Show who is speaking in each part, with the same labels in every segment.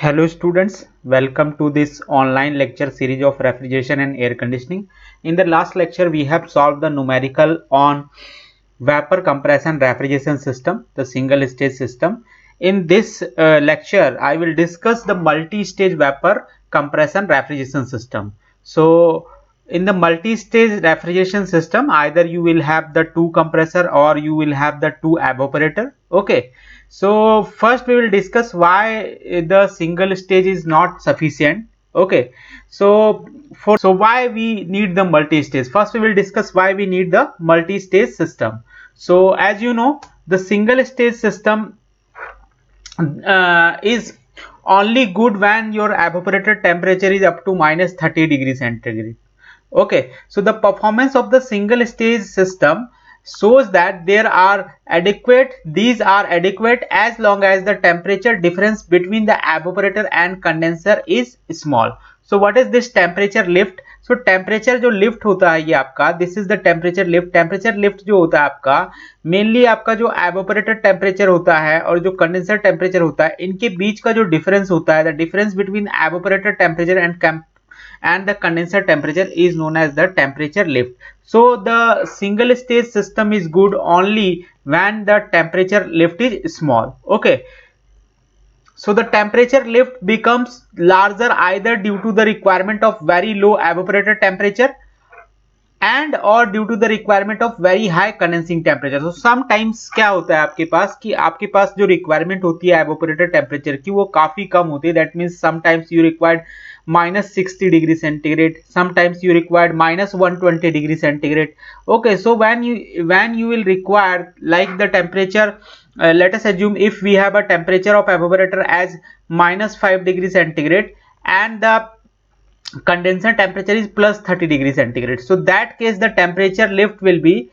Speaker 1: Hello students, welcome to this online lecture series of refrigeration and air conditioning. In the last lecture we have solved the numerical on vapor compression refrigeration system, the single stage system. In this lecture I will discuss the multi-stage vapor compression refrigeration system. So in the multi-stage refrigeration system, either you will have the two compressor or you will have the two evaporator. Okay, so first we will discuss why the single stage is not sufficient. Okay, so why we need the multi-stage. First we will discuss why we need the multi-stage system. So as you know, the single stage system is only good when your evaporator temperature is up to minus 30 degrees centigrade. Okay, so the performance of the single stage system shows that these are adequate as long as the temperature difference between the evaporator and condenser is small. So what is this temperature lift? So temperature जो lift होता है ये आपका, this is the temperature lift. Temperature lift जो होता है आपका mainly आपका जो evaporator temperature होता है और जो condenser temperature होता है, इनके बीच का जो difference होता है, the difference between evaporator temperature and the condenser temperature is known as the temperature lift. So the single stage system is good only when the temperature lift is small. Okay, so the temperature lift becomes larger either due to the requirement of very low evaporator temperature and or due to the requirement of very high condensing temperature. So sometimes क्या होता है आपके पास कि आपके पास जो requirement होती है evaporator temperature की वो काफी कम होती है. That means sometimes you required minus 60 degree centigrade, sometimes you required minus 120 degree centigrade. Okay, so when you will require like the temperature, let us assume if we have a temperature of evaporator as minus 5 degree centigrade and the condenser temperature is plus 30 degree centigrade. So that case the temperature lift will be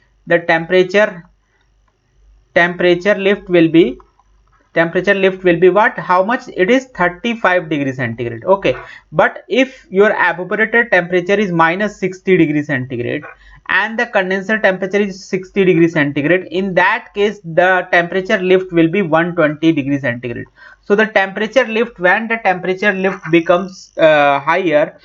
Speaker 1: what, how much it is, 35 degree centigrade. Okay, but if your evaporator temperature is minus 60 degree centigrade and the condenser temperature is 60 degree centigrade, in that case the temperature lift will be 120 degree centigrade. So the temperature lift, when the temperature lift becomes higher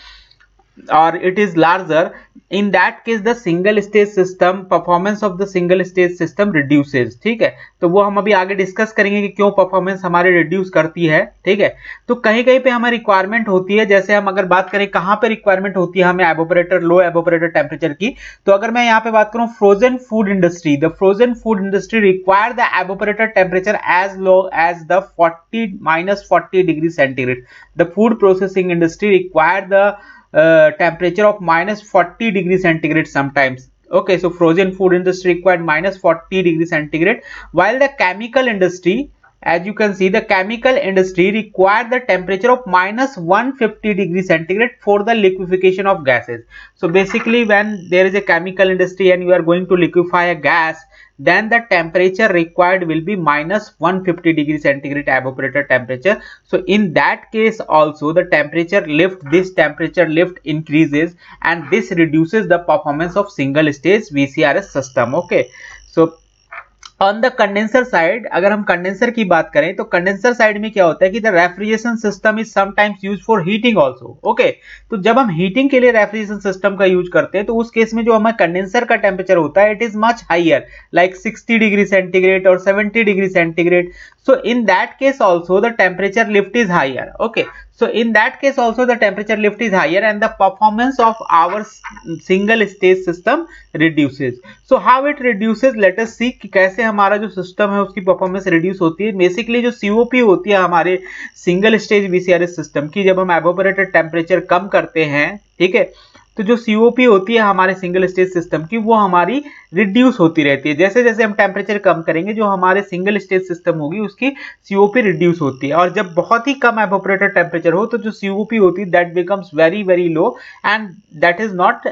Speaker 1: or it is larger, in that case the single stage system performance of the single stage system reduces. ठीक है, तो वो हम अभी आगे discuss करेंगे कि क्यों परफॉर्मेंस हमारे रिड्यूस करती है. ठीक है, तो कहीं कहीं पे हमें रिक्वायरमेंट होती है, जैसे हम अगर बात करें कहां पे रिक्वायरमेंट होती है हमें एवोपरेटर, लो एवोपरेटर टेम्परेचर की, तो अगर मैं यहाँ पे बात करूं frozen food industry, the frozen food industry require the evaporator temperature as low as the 40 degree centigrade. The food processing industry require the temperature of minus 40 degree centigrade sometimes. Okay, so frozen food industry required minus 40 degree centigrade, while the chemical industry, as you can see, the chemical industry required the temperature of minus 150 degree centigrade for the liquefaction of gases. So basically when there is a chemical industry and you are going to liquefy a gas, then the temperature required will be minus 150 degree centigrade evaporator temperature. So in that case also the temperature lift increases and this reduces the performance of single stage VCRS system. Okay, so on the condenser side अगर हम condenser की बात करें तो condenser side में क्या होता है कि the refrigeration system is sometimes use for heating also. Okay, तो जब हम हीटिंग के लिए रेफ्रिजरेशन सिस्टम का यूज करते हैं तो उस केस में जो हमारा कंडेंसर का टेम्परेचर होता है it is much higher, like 60 degree centigrade और 70 degree centigrade. So in that case also the temperature lift is higher. Okay, so in that case also the temperature lift is higher and the performance of our single stage system reduces. So how it reduces, let us see कि कैसे हमारा जो system है उसकी performance reduce होती है. Basically जो COP होती है हमारे सिंगल स्टेज VCRS सिस्टम की, जब हम एवोपरेटर टेम्परेचर कम करते हैं, ठीक है, तो जो COP होती है हमारे सिंगल स्टेज सिस्टम की वो हमारी रिड्यूस होती रहती है. जैसे जैसे हम टेम्परेचर कम करेंगे जो हमारे सिंगल स्टेज सिस्टम होगी उसकी COP रिड्यूस होती है. और जब बहुत ही कम एवोपरेटर टेम्परेचर हो तो जो COP होती है that becomes very very low and that is not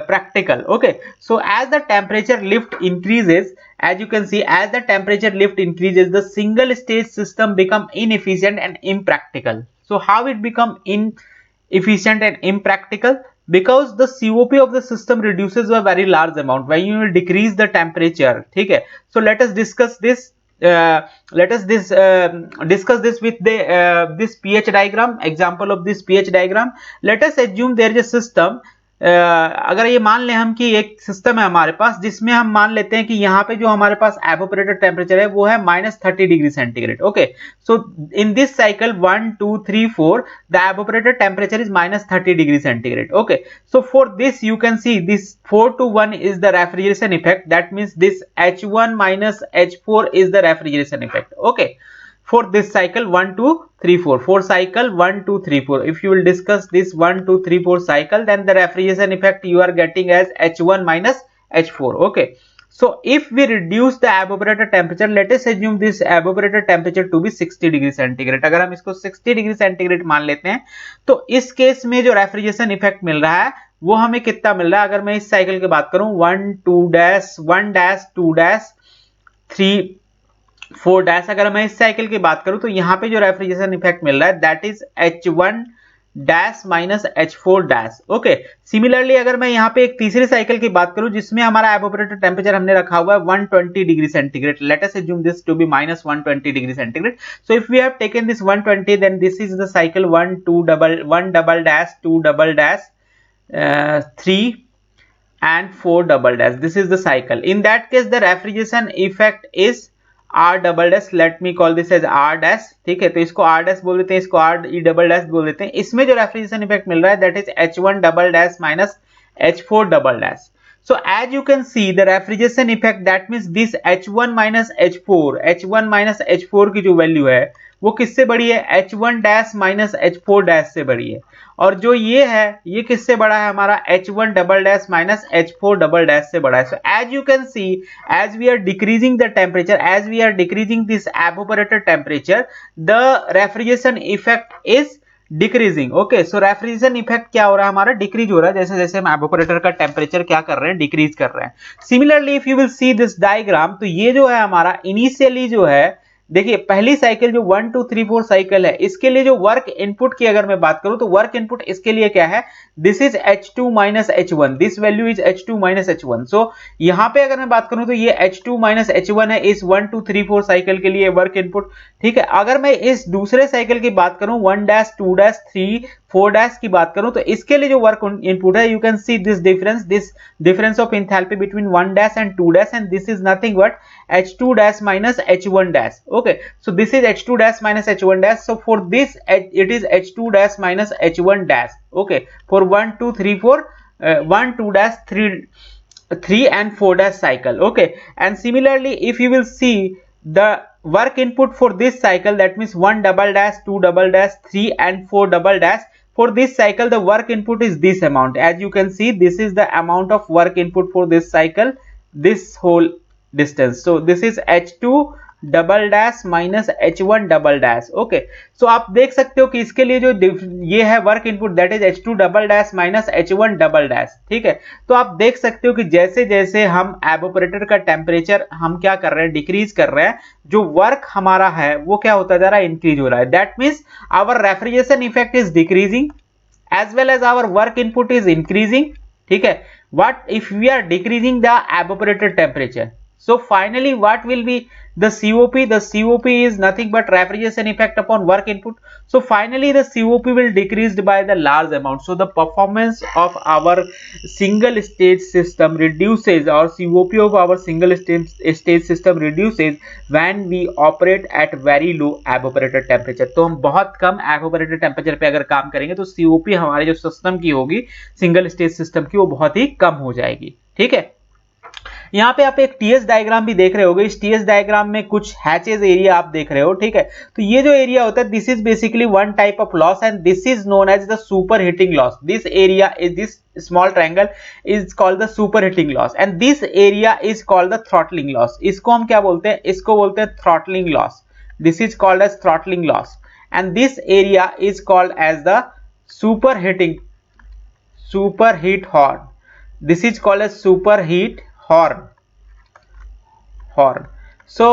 Speaker 1: practical. Okay, so as the temperature lift increases, as you can see, as the temperature lift increases the single stage system become inefficient and impractical. So how it become inefficient and impractical? Because the COP of the system reduces by a very large amount when you decrease the temperature. ठीक है, so let us discuss this. let us discuss this with this pH diagram, example of this pH diagram. Let us assume there is a system. अगर ये मान लें हम कि एक system है हमारे पास जिसमें हम मान लेते हैं कि यहाँ पे जो हमारे पास एवोपरेटर टेम्परेचर है वो है -30 degree centigrade. Okay, so in this cycle 1 2 3 4 the evaporator temperature is -30 degree centigrade. Okay, so for this you can see this 4:1 is the refrigeration effect. That means this H1 minus H4 is the refrigeration effect. Okay, for this cycle 1 2 3 4 for cycle 1 2 3 4, if you will discuss this 1 2 3 4 cycle, then the refrigeration effect you are getting as H1 minus H4. Okay, so if we reduce the evaporator temperature, let us assume this evaporator temperature to be 60 degree centigrade. अगर हम इसको 60 degree centigrade मान लेते हैं तो इस case में जो रेफ्रिजरेशन इफेक्ट मिल रहा है वो हमें कितना मिल रहा है. अगर मैं इस साइकिल की बात करूं 1 2 1 2 3 4 डैश, अगर मैं इस साइकिल की बात करूं तो यहाँ पे जो रेफ्रिजरेशन इफेक्ट मिल रहा है that is H1 dash minus H4 dash. Okay, similarly अगर मैं यहाँ पे एक तीसरी साइकिल की बात करूं जिसमें हमारा एवोपरेटर टेम्परेचर हमने रखा हुआ है 120 degree centigrade. Let us assume this to be -120 degree centigrade. So if we have taken this 120, then this is the cycle 1 double dash 2 double dash 3 and 4 double dash. This is the cycle. In that case the refrigeration effect is R double dash. Let me call this as R dash. ठीक है, तो इसको R dash बोल देते हैं, इसको R E double dash बोल देते हैं. इसमें जो रेफ्रिजरेशन इफेक्ट मिल रहा है that is H1 double dash minus H4 double dash. So as you can see the refrigeration effect, that means this H1 minus H4 की जो वैल्यू है वो किससे बड़ी है, H1 dash minus H4 dash से बड़ी है. और जो ये है ये किससे बड़ा है, हमारा H1 double dash minus H4 double dash से बड़ा है. So as you can see as we are decreasing the temperature, as we are decreasing this evaporator temperature, the refrigeration effect is decreasing. Okay, so refrigeration effect क्या हो रहा है, हमारा decrease हो रहा है जैसे जैसे हम एवोपरेटर का टेम्परेचर क्या कर रहे हैं, डिक्रीज कर रहे हैं. Similarly if you will see this diagram, तो ये जो है हमारा इनिशियली जो है, देखिए पहली साइकिल जो 1 2 3 4 साइकिल है इसके लिए जो वर्क इनपुट की अगर मैं बात करूं तो वर्क इनपुट इसके लिए क्या है, this is H2 minus H1, this value is H2 minus H1. सो यहां पे अगर मैं बात करूं तो ये H2 माइनस H1 है इस 1 2 3 4 साइकिल के लिए वर्क इनपुट. ठीक है, अगर मैं इस दूसरे साइकिल की बात करूं 1 डैश 2 डैश 3 4 डैश की बात करूं तो इसके लिए जो वर्क इनपुट है, you can see this difference of enthalpy between 1 dash and 2 dash, and this is nothing but H2 dash minus H1 dash. Okay, so this is H2 dash minus H1 dash. So for this it is H2 dash minus H1 dash. Okay, for 1 2 3 4 1 2 dash 3 and 4 dash cycle. Okay, and similarly if you will see the work input for this cycle, that means 1 double dash 2 double dash 3 and 4 double dash, for this cycle the work input is this amount. As you can see this is the amount of work input for this cycle, this whole distance. So this is H2 double dash minus H1 double dash. Okay, so आप देख सकते हो कि इसके लिए जो ये है work input that is H2 double dash minus H1 double dash. ठीक है, तो आप देख सकते हो कि जैसे जैसे हम एवोपरेटर का टेम्परेचर हम क्या कर रहे हैं, डिक्रीज कर रहे हैं, जो वर्क हमारा है वो क्या होता जा रहा है, इंक्रीज हो रहा है. That means our refrigeration effect is decreasing as well as our work input is increasing. ठीक है, what if we are decreasing the evaporator temperature. So finally what will be the COP? The COP is nothing but refrigeration effect upon work input. So finally the COP will decreased by the large amount. So the performance of our single stage system reduces, or COP of our single stage system reduces when we operate at very low evaporator temperature. तो हम बहुत कम evaporator temperature पे अगर काम करेंगे तो COP हमारे जो सिस्टम की होगी, सिंगल स्टेज सिस्टम की, वो बहुत ही कम हो जाएगी. ठीक है, यहाँ पे आप एक टीएस डायग्राम भी देख रहे होगे. इस टीएस डायग्राम में कुछ हैचेस एरिया आप देख रहे हो. ठीक है, तो ये जो एरिया होता है this is basically one type of loss and this is known as the super heating loss. This area is this small triangle is called the super heating loss and this area is called the throttling loss. इसको हम क्या बोलते हैं, इसको बोलते हैं throttling loss. This is called as throttling loss and this area is called as the super heat horn. This is called as super heat horn. So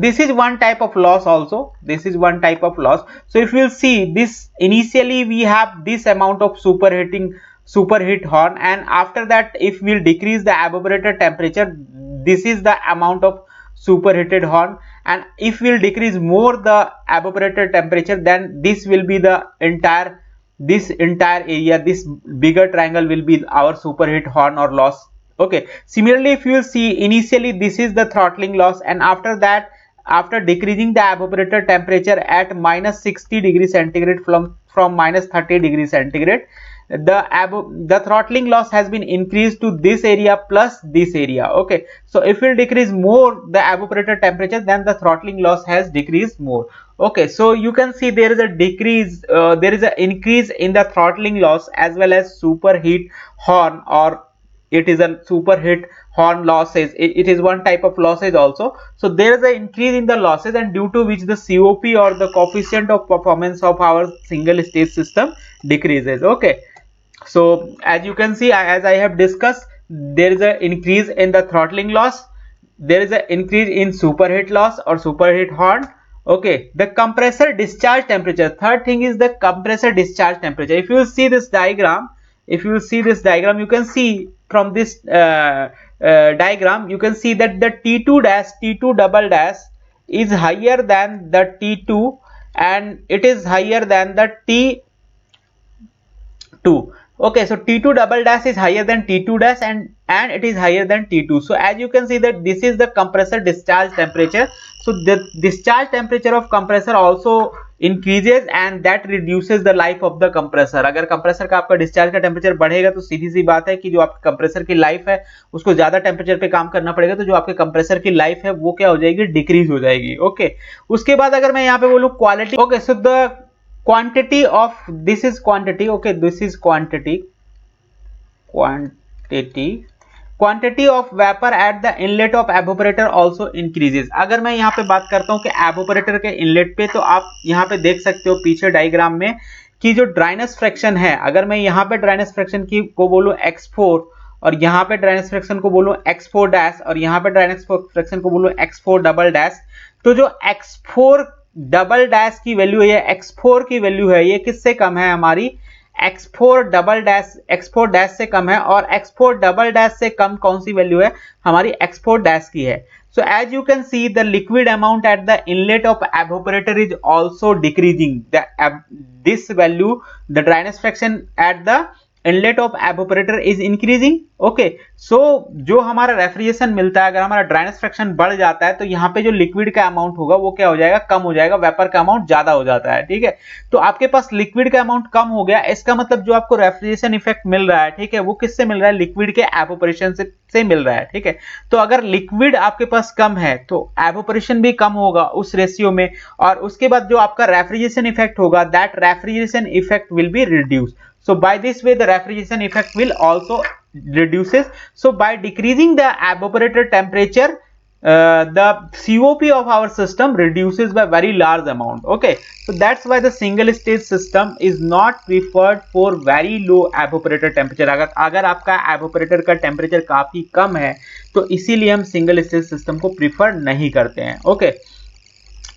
Speaker 1: this is one type of loss also. This is one type of loss. So if you will see this, initially we have this amount of superheat horn, and after that if we will decrease the evaporator temperature, this is the amount of superheated horn, and if we'll decrease more the evaporator temperature, then this will be the entire area, this bigger triangle will be our superheat horn or loss. Okay, similarly if you will see, initially this is the throttling loss, and after that, after decreasing the evaporator temperature at minus 60 degrees centigrade from minus 30 degrees centigrade, the throttling loss has been increased to this area plus this area. Okay, so if we decrease more the evaporator temperature, then the throttling loss has decreased more. Okay, so you can see there is a decrease, there is an increase in the throttling loss as well as superheat horn, or it is a superheat horn losses. It is one type of losses also. So there is an increase in the losses, and due to which the COP or the coefficient of performance of our single stage system decreases. Okay, so as you can see, as I have discussed, there is an increase in the throttling loss, there is an increase in superheat loss or superheat horn. Okay, the compressor discharge temperature, third thing is the compressor discharge temperature. If you see this diagram, you can see from this diagram, you can see that the T2 double dash is higher than the T2, and it is higher than the T2. Okay, so T2 double dash is higher than T2 dash, and it is higher than T2. So as you can see that this is the compressor discharge temperature. So the discharge temperature of compressor also increases, and that reduces the life of the compressor. अगर compressor का आपका discharge का temperature बढ़ेगा तो सीधी सी बात है कि जो आपके compressor की life है उसको ज्यादा temperature पे काम करना पड़ेगा, तो जो आपके compressor की life है वो क्या हो जाएगी, decrease हो जाएगी. Okay, उसके बाद अगर मैं यहाँ पे बोलूँ quality. Okay, so the quantity of, this is quantity. Okay, this is quantity of vapor at the inlet of evaporator also increases. अगर मैं यहाँ पे बात करता हूँ कि evaporator के inlet पे, तो आप यहाँ पे देख सकते हो पीछे डायग्राम में कि जो ड्राइनेस फ्रैक्शन है, अगर मैं यहाँ पे ड्राइनेस फ्रैक्शन की को बोलूँ x4, और यहाँ पे ड्राइनेस फ्रैक्शन को बोलूँ x4 डैश, और यहाँ पे ड्राइनेस फ्रैक्शन को बोलूँ x4 डबल डैश, तो जो x4 डबल डैश की वैल्यू है, x4 की वैल्यू है, ये किससे कम है, हमारी x4 डैश से कम है, और x4 डबल डैश से कम कौन सी वैल्यू है, हमारी x4 डैश की है. So as you can see, the liquid amount at the inlet of evaporator is also decreasing. This value, the dryness fraction at the inlet of evaporator is increasing. Okay, so जो हमारा refrigeration मिलता है, अगर हमारा dryness fraction बढ़ जाता है तो यहाँ पे जो लिक्विड का अमाउंट होगा वो क्या हो जाएगा, कम हो जाएगा, वेपर का अमाउंट ज्यादा हो जाता है. ठीक है, तो आपके पास लिक्विड का अमाउंट कम हो गया, इसका मतलब जो आपको रेफ्रिजरेशन इफेक्ट मिल रहा है, ठीक है, वो किससे मिल रहा है, लिक्विड के एवोपरेशन से मिल रहा है. ठीक है, तो अगर लिक्विड आपके पास कम है तो एवोपरेशन भी कम होगा उस रेशियो में, और उसके बाद जो आपका रेफ्रिजरेशन इफेक्ट होगा, that refrigeration effect will be reduce. So by this way the refrigeration effect will also reduces. So by decreasing the evaporator temperature, the COP of our system reduces by very large amount. Okay, so that's why the single stage system is not preferred for very low evaporator temperature. अगर आपका evaporator का temperature काफी कम है तो इसीलिए हम single stage system को prefer नहीं करते हैं. Okay,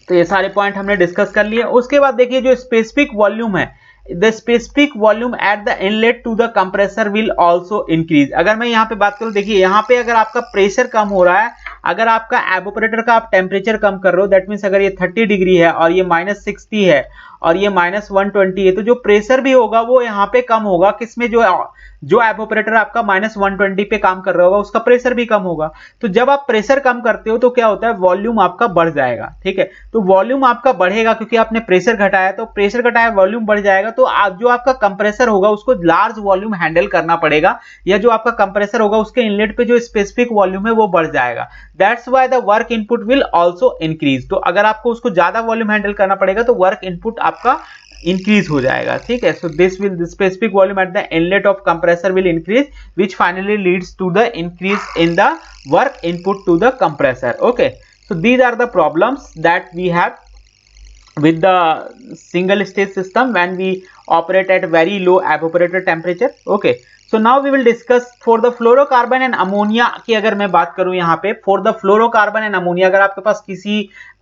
Speaker 1: तो ये सारे पॉइंट हमने डिस्कस कर लिए. उसके बाद देखिए जो स्पेसिफिक वॉल्यूम है, the specific volume at the inlet to the compressor will also increase. अगर मैं यहाँ पे बात करूँ, देखिए यहाँ पे अगर आपका प्रेशर कम हो रहा है, अगर आपका एवोपरेटर का आप टेम्परेचर कम कर रहे हो, दैट मीन्स अगर ये 30 डिग्री है और ये -60 है और ये -120 है, तो जो प्रेशर भी होगा वो यहाँ पे कम होगा. किसमें, जो एवोपरेटर आपका -120 पे काम कर रहा होगा उसका प्रेशर भी कम होगा. तो जब आप प्रेशर कम करते हो तो क्या होता है, वॉल्यूम आपका बढ़ जाएगा. ठीक है, तो वॉल्यूम आपका बढ़ेगा क्योंकि आपने प्रेशर घटाया, तो प्रेशर घटाया वॉल्यूम बढ़ जाएगा. तो जो आपका कंप्रेसर होगा उसको लार्ज वॉल्यूम हैंडल करना पड़ेगा, या जो आपका कंप्रेसर होगा उसके इनलेट पे जो स्पेसिफिक वॉल्यूम है वो बढ़ जाएगा. That's why the work input will also increase. तो अगर आपको उसको ज्यादा वॉल्यूम हैंडल करना पड़ेगा तो वर्क इनपुट आपका इंक्रीज हो जाएगा. ठीक है, so this will, the specific volume at the inlet of compressor will increase, which finally leads to the increase in the work input to the compressor. Okay, so these are the problems that we have with the single stage system when we operate at very low evaporator temperature. Okay, so now we will discuss for the fluorocarbon and ammonia की अगर मैं बात करूं यहाँ पे, for the fluorocarbon and ammonia, अगर आपके पास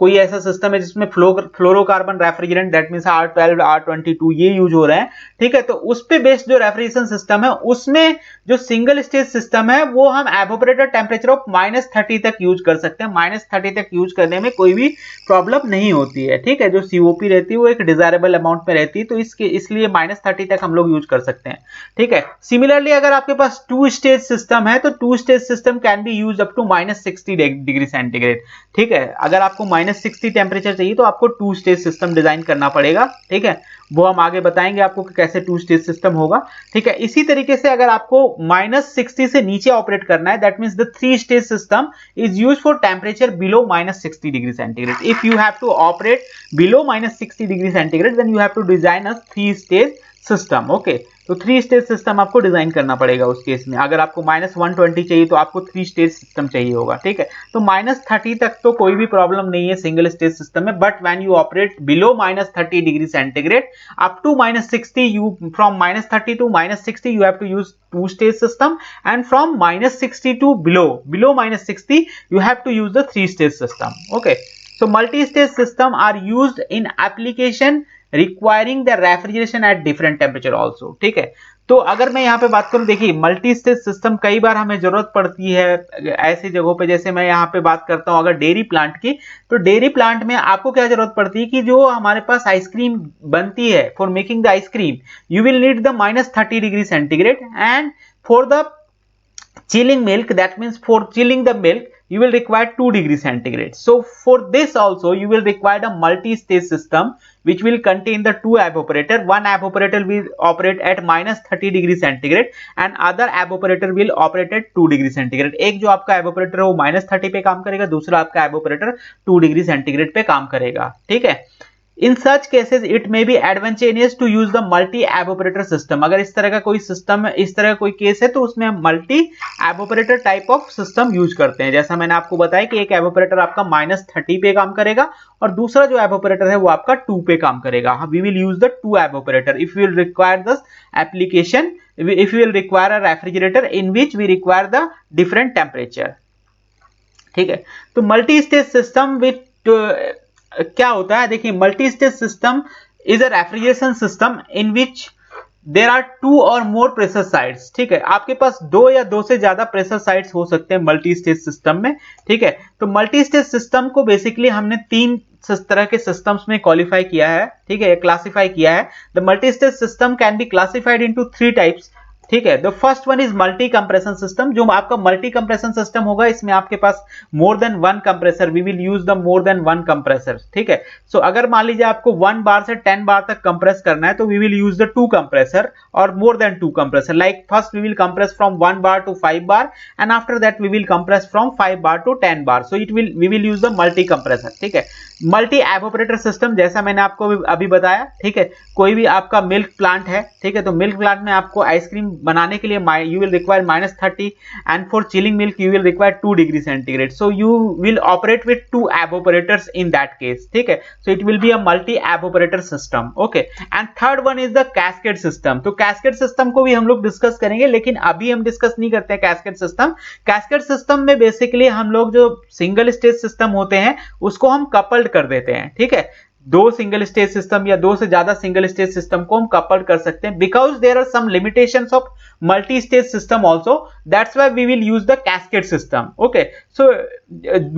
Speaker 1: कोई ऐसा सिस्टम है जिसमें fluorocarbon refrigerant that means R12 R22 ये यूज हो रहा है, ठीक है, तो उस पे बेस्ड जो रेफ्रिजरेशन सिस्टम है उसमें जो सिंगल स्टेज सिस्टम है वो हम एवोपरेटर टेम्परेचर ऑफ -30 तक यूज कर सकते हैं। -30 तक यूज करने में कोई भी प्रॉब्लम नहीं होती है, ठीक है। जो COP रहती है वो एक डिजायरेबल अमाउंट में रहती है, तो इसलिए -30 तक हम लोग यूज कर सकते हैं, ठीक है। सिमिलरली अगर आपके पास 2 स्टेज सिस्टम है तो 2 stage system can be use up to -60 degree centigrade, ठीक है। अगर आपको -60 टेम्परेचर चाहिए तो आपको 2 स्टेज सिस्टम डिजाइन करना पड़ेगा, ठीक है। वो हम आगे बताएंगे आपको कि कैसे 2 स्टेज सिस्टम होगा, ठीक है। इसी तरीके से अगर आपको -60 से नीचे ऑपरेट करना है, that means the 3 stage system is used for temperature below -60 degree centigrade. If you have to operate below -60 degree centigrade then you have to design a 3 stage system, okay. तो 3 स्टेज सिस्टम आपको design करना पड़ेगा उस case में। अगर आपको -120 चाहिए तो आपको 3 स्टेज सिस्टम चाहिए होगा, ठीक है। तो -30 तक तो कोई भी प्रॉब्लम नहीं है सिंगल स्टेज सिस्टम में, but when you operate below -30 degree centigrade up to -60, you from -30 to -60 you have to use 2 stage system, and from -60 to below -60 you have to use the 3 stage system, okay. So multi stage system are used in application requiring the refrigeration at different temperature also, ठीक है। तो अगर मैं यहाँ पे बात करूं, देखिए मल्टी स्टेज सिस्टम कई बार हमें जरूरत पड़ती है ऐसी जगहों पे, जैसे मैं यहाँ पे बात करता हूँ अगर डेयरी प्लांट की, तो डेयरी प्लांट में आपको क्या जरूरत पड़ती है कि जो हमारे पास आइसक्रीम बनती है, for making the ice cream you will need the -30 degree centigrade, and for the chilling milk, that means for chilling the milk you will require 2 degree centigrade. So for this also you will require a multi-stage system which will contain the 2 evaporator. One evaporator will operate at -30 degree centigrade and other evaporator will operate at 2 degree centigrade. एक जो आपका evaporator है वो -30 पे काम करेगा, दूसरा आपका evaporator 2 degree centigrade पे काम करेगा, ठीक है। In such cases it may be advantageous to use the multi evaporator system. अगर इस तरह का कोई सिस्टम, इस तरह का कोई केस है तो उसमें हम multi evaporator type of system use करते हैं। जैसा मैंने आपको बताया कि एक एवोपरेटर आपका -30 पे काम करेगा और दूसरा जो एवोपरेटर है वो आपका 2 पे काम करेगा। We will use the 2 evaporator if you will require this application, if you will require a refrigerator in which we require the different temperature, ठीक है। तो मल्टी स्टेज सिस्टम विथ क्या होता है, देखिए multi stage system is a refrigeration system in which there are 2 और more pressure sides, ठीक है। आपके पास 2 या 2 से ज्यादा प्रेशर साइड्स हो सकते हैं मल्टी स्टेज सिस्टम में, ठीक है। तो मल्टी स्टेज सिस्टम को बेसिकली हमने 3 तरह के सिस्टम्स में क्वालिफाई किया है, ठीक है, क्लासिफाई किया है। The multi stage system can be classified into 3 types, ठीक है। The first one is multi compression system. जो आपका मल्टी कंप्रेशन सिस्टम होगा इसमें आपके पास more than 1 compressor, we will use the more than 1 compressor, ठीक है। सो अगर मान लीजिए आपको 1 बार से 10 बार तक कंप्रेस करना है तो we will use the 2 compressor और more than 2 compressor. Like first we will compress from 1 bar to 5 bar and after that we will compress from 5 bar to 10 bar. So we will use the multi compressor, ठीक है। Multi evaporator system जैसा मैंने आपको अभी बताया, ठीक है। कोई भी आपका मिल्क प्लांट है, ठीक है, तो मिल्क प्लांट में आपको आइसक्रीम बनाने के लिए you will require -30 and for chilling milk you will require 2 degree centigrade. So you will operate with 2 evaporators in that case, ठीक है। So it will be a multi evaporator system, okay. And third one is the cascade system. तो cascade system को भी हम लोग discuss करेंगे, लेकिन अभी हम डिस्कस नहीं करते हैं कैस्केड सिस्टम। कैस्केड सिस्टम में बेसिकली हम लोग जो सिंगल स्टेज सिस्टम होते हैं उसको हम कपल्ड कर देते हैं, ठीक है। 2 सिंगल स्टेज सिस्टम या 2 से ज्यादा सिंगल स्टेज सिस्टम को हम कपल्ड कर सकते हैं, because there are some limitations of multi stage system also, that's why we will use the cascade system, okay. So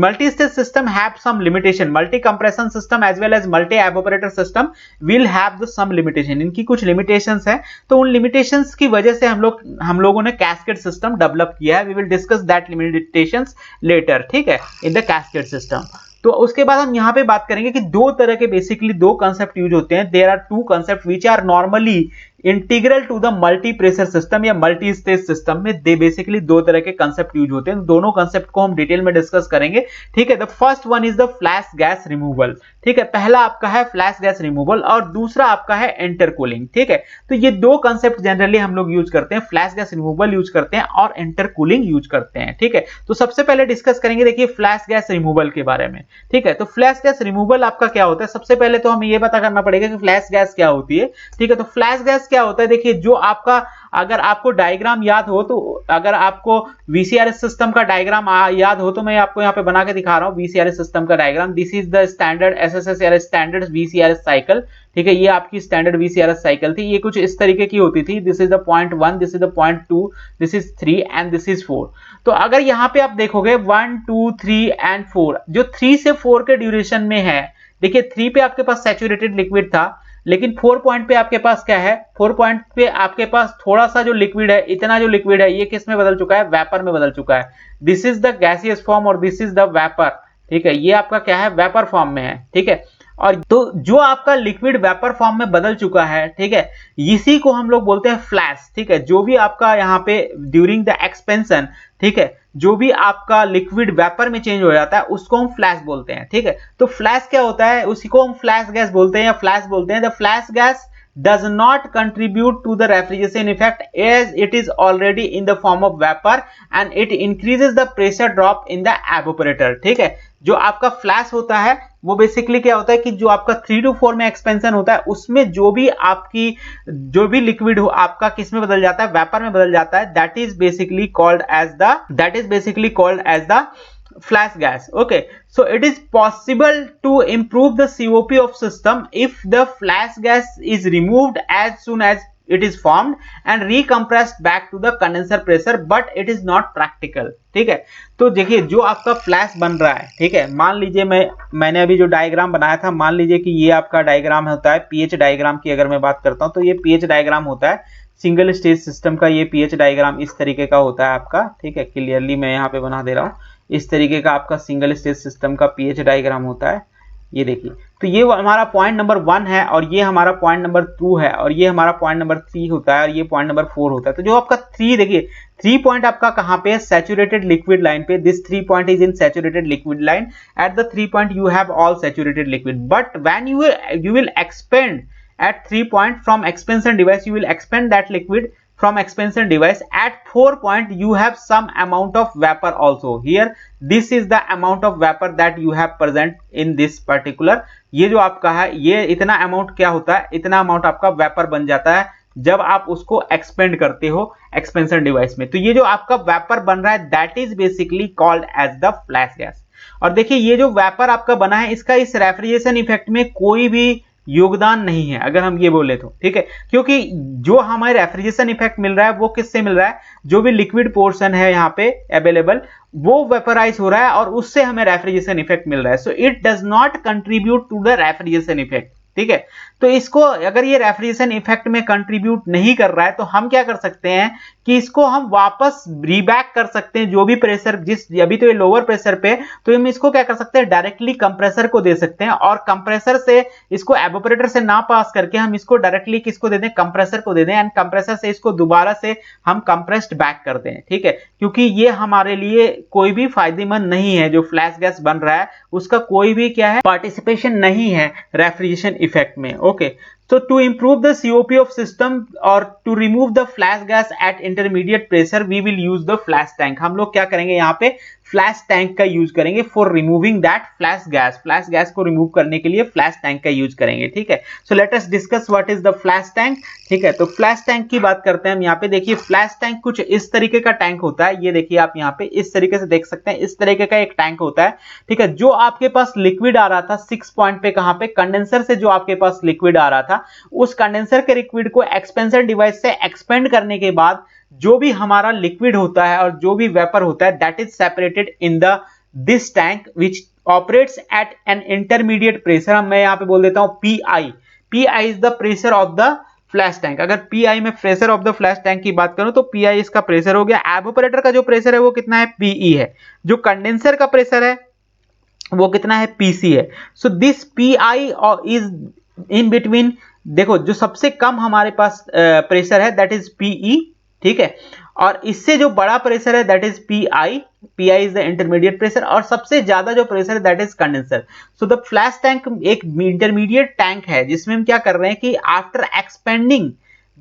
Speaker 1: multi stage system have some limitation, multi compression system as well as multi evaporator system will have the some limitation. इनकी कुछ limitations है, तो उन limitations की वजह से हम लोगों ने कैस्केड सिस्टम डेवलप किया है। We will discuss that limitations later, ठीक है, इन द कैस्केड सिस्टम। तो उसके बाद हम यहाँ पे बात करेंगे कि 2 तरह के बेसिकली 2 कंसेप्ट यूज होते हैं। There are 2 concept which are normally integral to the multi pressure system या मल्टी स्टेज सिस्टम में। दे बेसिकली 2 तरह के कंसेप्ट यूज होते हैं, दोनों कंसेप्ट को हम डिटेल में डिस्कस करेंगे, ठीक है। The first one is the flash gas removal, ठीक है। पहला आपका है फ्लैश गैस रिमूवल और दूसरा आपका है इंटरकूलिंग, ठीक है। तो ये 2 कंसेप्ट जनरली हम लोग यूज करते हैं, फ्लैश गैस रिमूवल यूज करते हैं और इंटरकूलिंग यूज करते हैं, ठीक है। तो सबसे पहले डिस्कस करेंगे देखिए फ्लैश गैस रिमूवल के बारे में, ठीक है। तो फ्लैश गैस रिमूवल आपका क्या होता है, सबसे पहले तो हमें यह पता करना पड़ेगा कि फ्लैश गैस क्या होती है, ठीक है। तो फ्लैश गैस क्या होता है, देखिए जो आपका अगर आपको डायग्राम याद हो तो, अगर आपको वीसीआरएस सिस्टम का डायग्राम याद हो तो मैं आपको यहाँ पे बना के दिखा रहा हूँ वीसीआरएस सिस्टम का diagram. This is the standard SSS standard VCRS cycle, ठीक है, ये आपकी स्टैंडर्ड वीसीआरएस साइकिल थी। ये कुछ इस तरीके की होती थी, this is the point 1, this is the point 2, this is 3 and this is 4। तो अगर यहाँ पे आप देखोगे 1 2 3 एंड 4, जो 3 से 4 के ड्यूरेशन में है, देखिए 3 पे आपके पास सैचुरेटेड लिक्विड था, लेकिन 4 पॉइंट पे आपके पास क्या है, 4 पॉइंट पे आपके पास थोड़ा सा जो लिक्विड है, इतना जो लिक्विड है, ये किस में बदल चुका है, वेपर में बदल चुका है। This is the gaseous form और दिस इज द वेपर, ठीक है, ये आपका क्या है, वेपर फॉर्म में है, ठीक है। और तो जो आपका लिक्विड वेपर फॉर्म में बदल चुका है, ठीक है, इसी को हम लोग बोलते हैं फ्लैश, ठीक है। जो भी आपका यहाँ पे ड्यूरिंग द एक्सपेंशन, ठीक है, जो भी आपका लिक्विड वेपर में चेंज हो जाता है उसको हम फ्लैश बोलते हैं, ठीक है। तो फ्लैश क्या होता है, उसी को हम फ्लैश गैस बोलते हैं या फ्लैश बोलते हैं। The flash gas does not contribute to the refrigeration effect as it is already in the form of vapor and it increases the pressure drop in the evaporator, ठीक है। जो आपका flash होता है वो बेसिकली क्या होता है कि जो आपका 3 to 4 में एक्सपेंशन होता है, उसमें जो भी आपकी जो भी लिक्विड हो आपका किस में बदल जाता है, वेपर में बदल जाता है। That is basically called as the flash gas. Okay, so it is possible to improve the COP of system if the flash gas is removed as soon as it is formed and recompressed back to the condenser pressure, but it is not practical, ठीक है। तो देखिए जो आपका flash बन रहा है, ठीक है, मान लीजिए मैंने अभी जो डायग्राम बनाया था, मान लीजिए कि ये आपका डायग्राम होता है पीएच डायग्राम की अगर मैं बात करता हूं तो ये पीएच डायग्राम होता है सिंगल स्टेज सिस्टम का। ये पीएच डायग्राम इस तरीके का होता है आपका, ठीक है, क्लियरली मैं यहाँ पे बना दे रहा हूँ। इस तरीके का आपका सिंगल स्टेज सिस्टम का पीएच डायग्राम होता है, ये देखिए। तो ये हमारा पॉइंट नंबर 1 है और ये हमारा पॉइंट नंबर 2 है और ये हमारा पॉइंट नंबर 3 होता है और ये पॉइंट नंबर 4 होता है। तो जो आपका 3, देखिए 3 पॉइंट आपका कहाँ पे है, सैचुरेटेड लिक्विड लाइन पे। This 3 point is in saturated liquid line. At the 3 point you have all saturated liquid, but when you will expand at 3 point from expansion device, you will expand that liquid from expansion device. At 4 point you have some amount of vapor also. Here this is the amount of vapor that you have present in this particular, ये जो आपका है, ये इतना amount क्या होता है, इतना अमाउंट आपका वेपर बन जाता है जब आप उसको एक्सपेंड करते हो एक्सपेंशन डिवाइस में। तो ये जो आपका वेपर बन रहा है that is basically called as the flash gas. और देखिए ये जो वेपर आपका बना है इसका इस रेफ्रिजरेशन इफेक्ट में कोई भी योगदान नहीं है अगर हम ये बोले तो, ठीक है, क्योंकि जो हमें रेफ्रिजरेशन इफेक्ट मिल रहा है वो किससे मिल रहा है, जो भी लिक्विड पोर्शन है यहाँ पे अवेलेबल वो वेपराइज हो रहा है और उससे हमें रेफ्रिजरेशन इफेक्ट मिल रहा है। So it does not contribute to the refrigeration effect, ठीक है। तो इसको अगर ये रेफ्रिजरेशन इफेक्ट में कंट्रीब्यूट नहीं कर रहा है तो हम क्या कर सकते हैं कि इसको हम वापस रीबैक कर सकते हैं। जो भी प्रेशर जिस अभी तो ये लोअर प्रेशर पे, तो हम इसको क्या कर सकते हैं, डायरेक्टली कंप्रेसर को दे सकते हैं और कंप्रेसर से इसको एवापोरेटर से ना पास करके हम इसको डायरेक्टली किसको दे दें, कंप्रेसर को दे दें एंड कंप्रेसर से इसको दोबारा से हम कंप्रेस्ड बैक कर दें, ठीक है। क्योंकि ये हमारे लिए कोई भी फायदेमंद नहीं है, जो फ्लैश गैस बन रहा है उसका कोई भी क्या है पार्टिसिपेशन नहीं है रेफ्रिजरेशन इफेक्ट में। Okay, so to improve the COP of system or to remove the flash gas at intermediate pressure we will use the flash tank। हम लोग क्या करेंगे यहाँ पे फ्लैश टैंक का यूज करेंगे for removing that flash gas. Flash gas को remove करने के लिए फ्लैश टैंक का यूज करेंगे, ठीक है। So let us discuss what is the flash tank, ठीक है। तो फ्लैश टैंक की बात करते हैं हम यहाँ पे। देखिए फ्लैश टैंक कुछ इस तरीके का टैंक होता है, ये देखिए आप यहाँ पे इस तरीके से देख सकते हैं, इस तरीके का एक टैंक होता है, ठीक है। जो आपके पास लिक्विड आ रहा था 6 पॉइंट पे, कहां पे, कंडेंसर से जो आपके पास लिक्विड आ रहा था, उस कंडेंसर के लिक्विड को एक्सपेंशन डिवाइस से एक्सपेंड करने के बाद जो भी हमारा लिक्विड होता है और जो भी वेपर होता है that is separated in the this tank which operates at an intermediate pressure. मैं यहां पे बोल देता हूं pi. Pi is the pressure of the flash tank. अगर पीआई में pressure of the flash tank की बात करूं तो पीआई इसका प्रेशर हो गया। एवापोरेटर का जो प्रेशर है वो कितना है, पीई है। जो कंडेंसर का प्रेशर है वो कितना है, पीसी है। So this pi is in between, देखो जो सबसे कम हमारे पास प्रेशर है दैट इज पीई, ठीक है, और इससे जो बड़ा प्रेशर है that is pi. Pi is the intermediate pressure और सबसे ज्यादा जो प्रेशर है that is condenser. So the flash tank एक इंटरमीडिएट टैंक है जिसमें हम क्या कर रहे हैं कि after expanding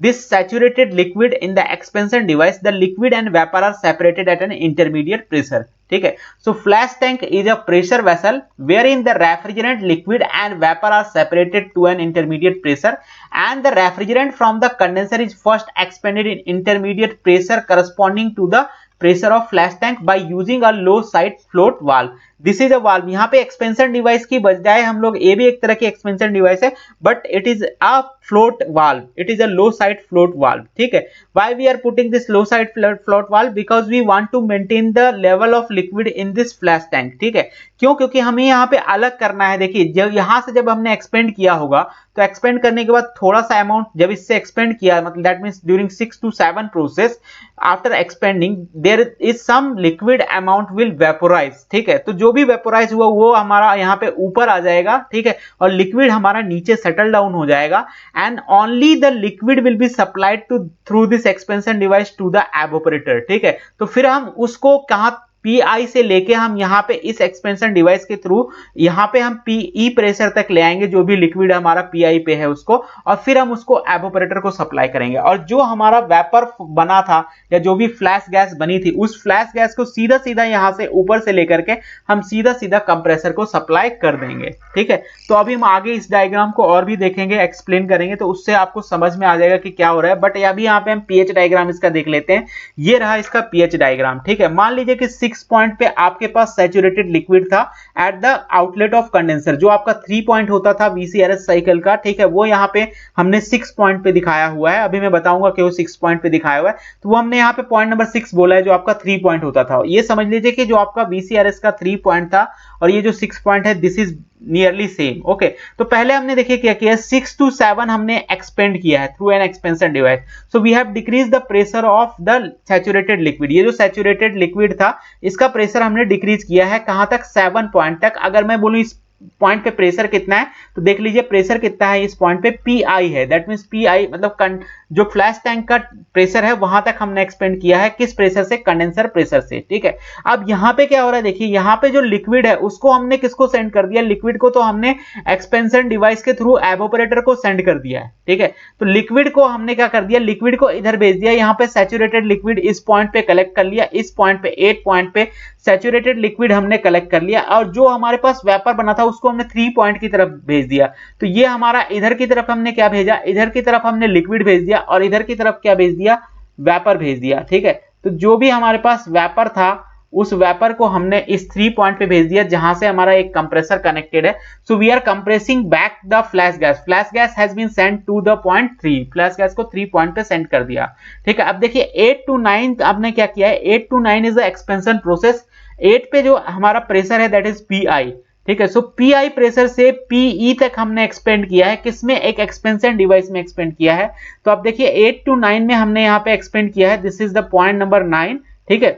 Speaker 1: this saturated liquid in the expansion device, the liquid and vapor are separated at an intermediate pressure. ठीक है, so flash tank is a pressure vessel wherein the refrigerant, liquid and vapor are separated to an intermediate pressure, and the refrigerant from the condenser is first expanded in intermediate pressure corresponding to the pressure of flash tank by using a low side float valve. This is a valve. यहाँ पे expansion device की बजाय हम लोग, ये भी एक तरह की एक्सपेंशन डिवाइस है, but it is a float valve, it is a low side float valve. ठीक है, why we are putting this low side float valve? Because we want to maintain the level of liquid in this flash tank. ठीक है, क्यों? क्योंकि हमें यहाँ पे अलग करना है. देखिए, जब यहाँ से जब हमने एक्सपेंड किया होगा, तो एक्सपेंड करने के बाद थोड़ा सा अमाउंट जब इससे एक्सपेंड किया, मतलब that means during 6 to 7 process after expanding there is some liquid amount will vaporise. ठीक है, तो जो भी वेपोराइज हुआ वो हमारा यहाँ पे ऊपर आ जाएगा. ठीक है, और लिक्विड हमारा नीचे सेटल डाउन हो जाएगा, and only the liquid will be supplied to through this expansion device to the evaporator. ठीक है, तो फिर हम उसको कहाँ पीआई से लेके हम यहाँ पे इस एक्सपेंशन डिवाइस के थ्रू यहाँ पे हम पीई प्रेशर तक ले आएंगे, जो भी लिक्विड हमारा पीआई पे है उसको, और फिर हम उसको एवोपरेटर को सप्लाई करेंगे. और जो हमारा वेपर बना था या जो भी फ्लैश गैस बनी थी, उस फ्लैश गैस को सीधा सीधा यहाँ से ऊपर से लेकर के हम सीधा सीधा कंप्रेसर को सप्लाई कर देंगे. ठीक है, तो अभी हम आगे इस डायग्राम को और भी देखेंगे, एक्सप्लेन करेंगे, तो उससे आपको समझ में आ जाएगा कि क्या हो रहा है. बट अभी यहाँ पे हम पीएच डायग्राम इसका देख लेते हैं. ये रहा इसका पीएच डायग्राम. ठीक है, मान लीजिए कि 6 पॉइंट पे आपके पास सैचुरेटेड लिक्विड था at the outlet of condenser, जो आपका 3 पॉइंट होता था वीसीआरएस साइकिल का. ठीक है, वो यहाँ पे हमने 6 पॉइंट पे दिखाया हुआ है. अभी मैं बताऊंगा कि वो 6 पॉइंट पे दिखाया हुआ है, तो वो हमने यहाँ पे पॉइंट नंबर 6 बोला है, जो आपका 3 पॉइंट होता था. ये समझ लीजिए कि जो आपका वीसीआरएस का 3 पॉइंट था और ये जो 6 पॉइंट है, this is nearly same. Okay, तो पहले हमने देखिए क्या किया, 6 to 7 हमने एक्सपेंड किया है through an expansion device. So we have decrease the pressure of the saturated liquid. ये जो सैचुरेटेड लिक्विड था, इसका प्रेशर हमने डिक्रीज किया है कहां तक? 7 पॉइंट तक. अगर मैं बोलूं इस पॉइंट पे प्रेशर कितना है, तो देख लीजिए प्रेशर कितना है इस पॉइंट पे, पीआई है. दैट मींस पीआई मतलब जो फ्लैश टैंक का प्रेशर है वहां तक हमने एक्सपेंड किया है. किस प्रेशर से? कंडेंसर प्रेशर से. ठीक है, अब यहाँ पे क्या हो रहा है, देखिए यहाँ पे जो लिक्विड है उसको हमने किसको सेंड कर दिया? लिक्विड को तो हमने एक्सपेंशन डिवाइस के थ्रू एवोपरेटर को सेंड कर दिया है. ठीक है, तो लिक्विड को हमने क्या कर दिया? लिक्विड को इधर भेज दिया. यहाँ पे सैचुरेटेड लिक्विड इस पॉइंट पे कलेक्ट कर लिया, इस पॉइंट पे 8 पॉइंट पे सैचुरेटेड लिक्विड हमने कलेक्ट कर लिया, और जो हमारे पास वेपर बना था उसको हमने 3 पॉइंट की तरफ भेज दिया. तो ये हमारा इधर की तरफ हमने क्या भेजा? इधर की तरफ हमने लिक्विड भेज दिया, और इधर की तरफ क्या भेज दिया? वेपर भेज दिया. ठीक है, तो जो भी हमारे पास वेपर था उस वेपर को हमने इस 3 पॉइंट पे भेज दिया, जहां से हमारा एक कंप्रेसर कनेक्टेड है. So we are compressing back the flash gas. Flash gas has been sent to the point 3. Flash gas को 3 पॉइंट पे सेंड कर दिया. ठीक है, अब देखिए 8 to 9 आपने क्या किया है? 8 to 9 is the expansion process. 8 पे जो हमारा प्रेशर है दैट इज पीआई. ठीक है, सो पीआई प्रेशर से पीई तक हमने एक्सपेंड किया है. किसमें? एक एक्सपेंशन डिवाइस में एक्सपेंड किया है. तो अब देखिए 8 to 9 में हमने यहाँ पे एक्सपेंड किया है. This is the point number 9. ठीक है,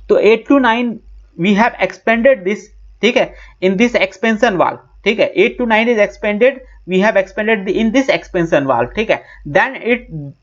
Speaker 1: तो 8 to 9 we have expanded this. ठीक है, इन दिस एक्सपेंशन वाल्व. ठीक है, 8 to 9 is expanded, we have expanded in this expansion valve. ठीक है, then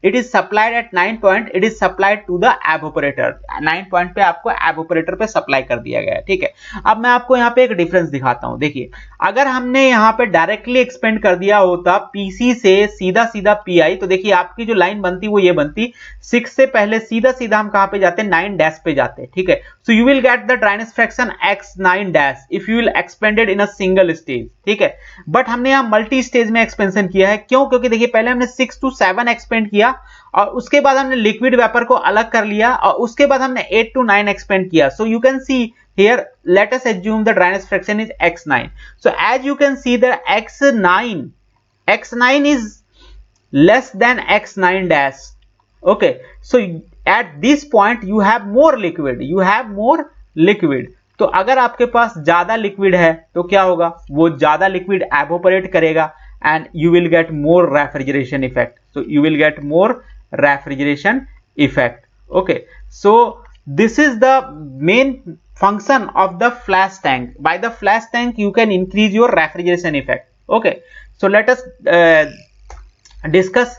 Speaker 1: it is supplied at 9 point, it is supplied to the evaporator. 9 point पे आपको evaporator पे supply कर दिया गया है. ठीक है, अब मैं आपको यहाँ पे एक डिफरेंस दिखाता हूँ. देखिए, अगर हमने यहाँ पे डायरेक्टली एक्सपेंड कर दिया होता पीसी से सीधा सीधा पीआई, तो देखिए आपकी जो लाइन बनती वो ये बनती. 6 से पहले सीधा सीधा हम कहाँ पे जाते? 9 डैश पे जाते. ठीक है, so you will get the dryness fraction x9 dash if you will expanded in a single stage. ठीक है, बट हमने यहाँ मल्टी स्टेज में एक्सपेंशन किया है. क्यों? क्योंकि देखिए पहले हमने 6 to 7 एक्सपेंड किया, और उसके बाद हमने लिक्विड वेपर को अलग कर लिया, और उसके बाद हमने 8 to 9 एक्सपेंड किया. So you can C here, let us assume the dryness fraction is x9. So as you can see that x9 is less than x9 dash. Okay, so at this point you have more liquid. तो अगर आपके पास ज्यादा liquid है तो क्या होगा? वो ज्यादा लिक्विड एवोपरेट करेगा, and you will get more refrigeration effect. So you will get more refrigeration effect. Okay, so this is the main function of the flash tank. By the flash tank you can increase your refrigeration effect. Okay, so let us discuss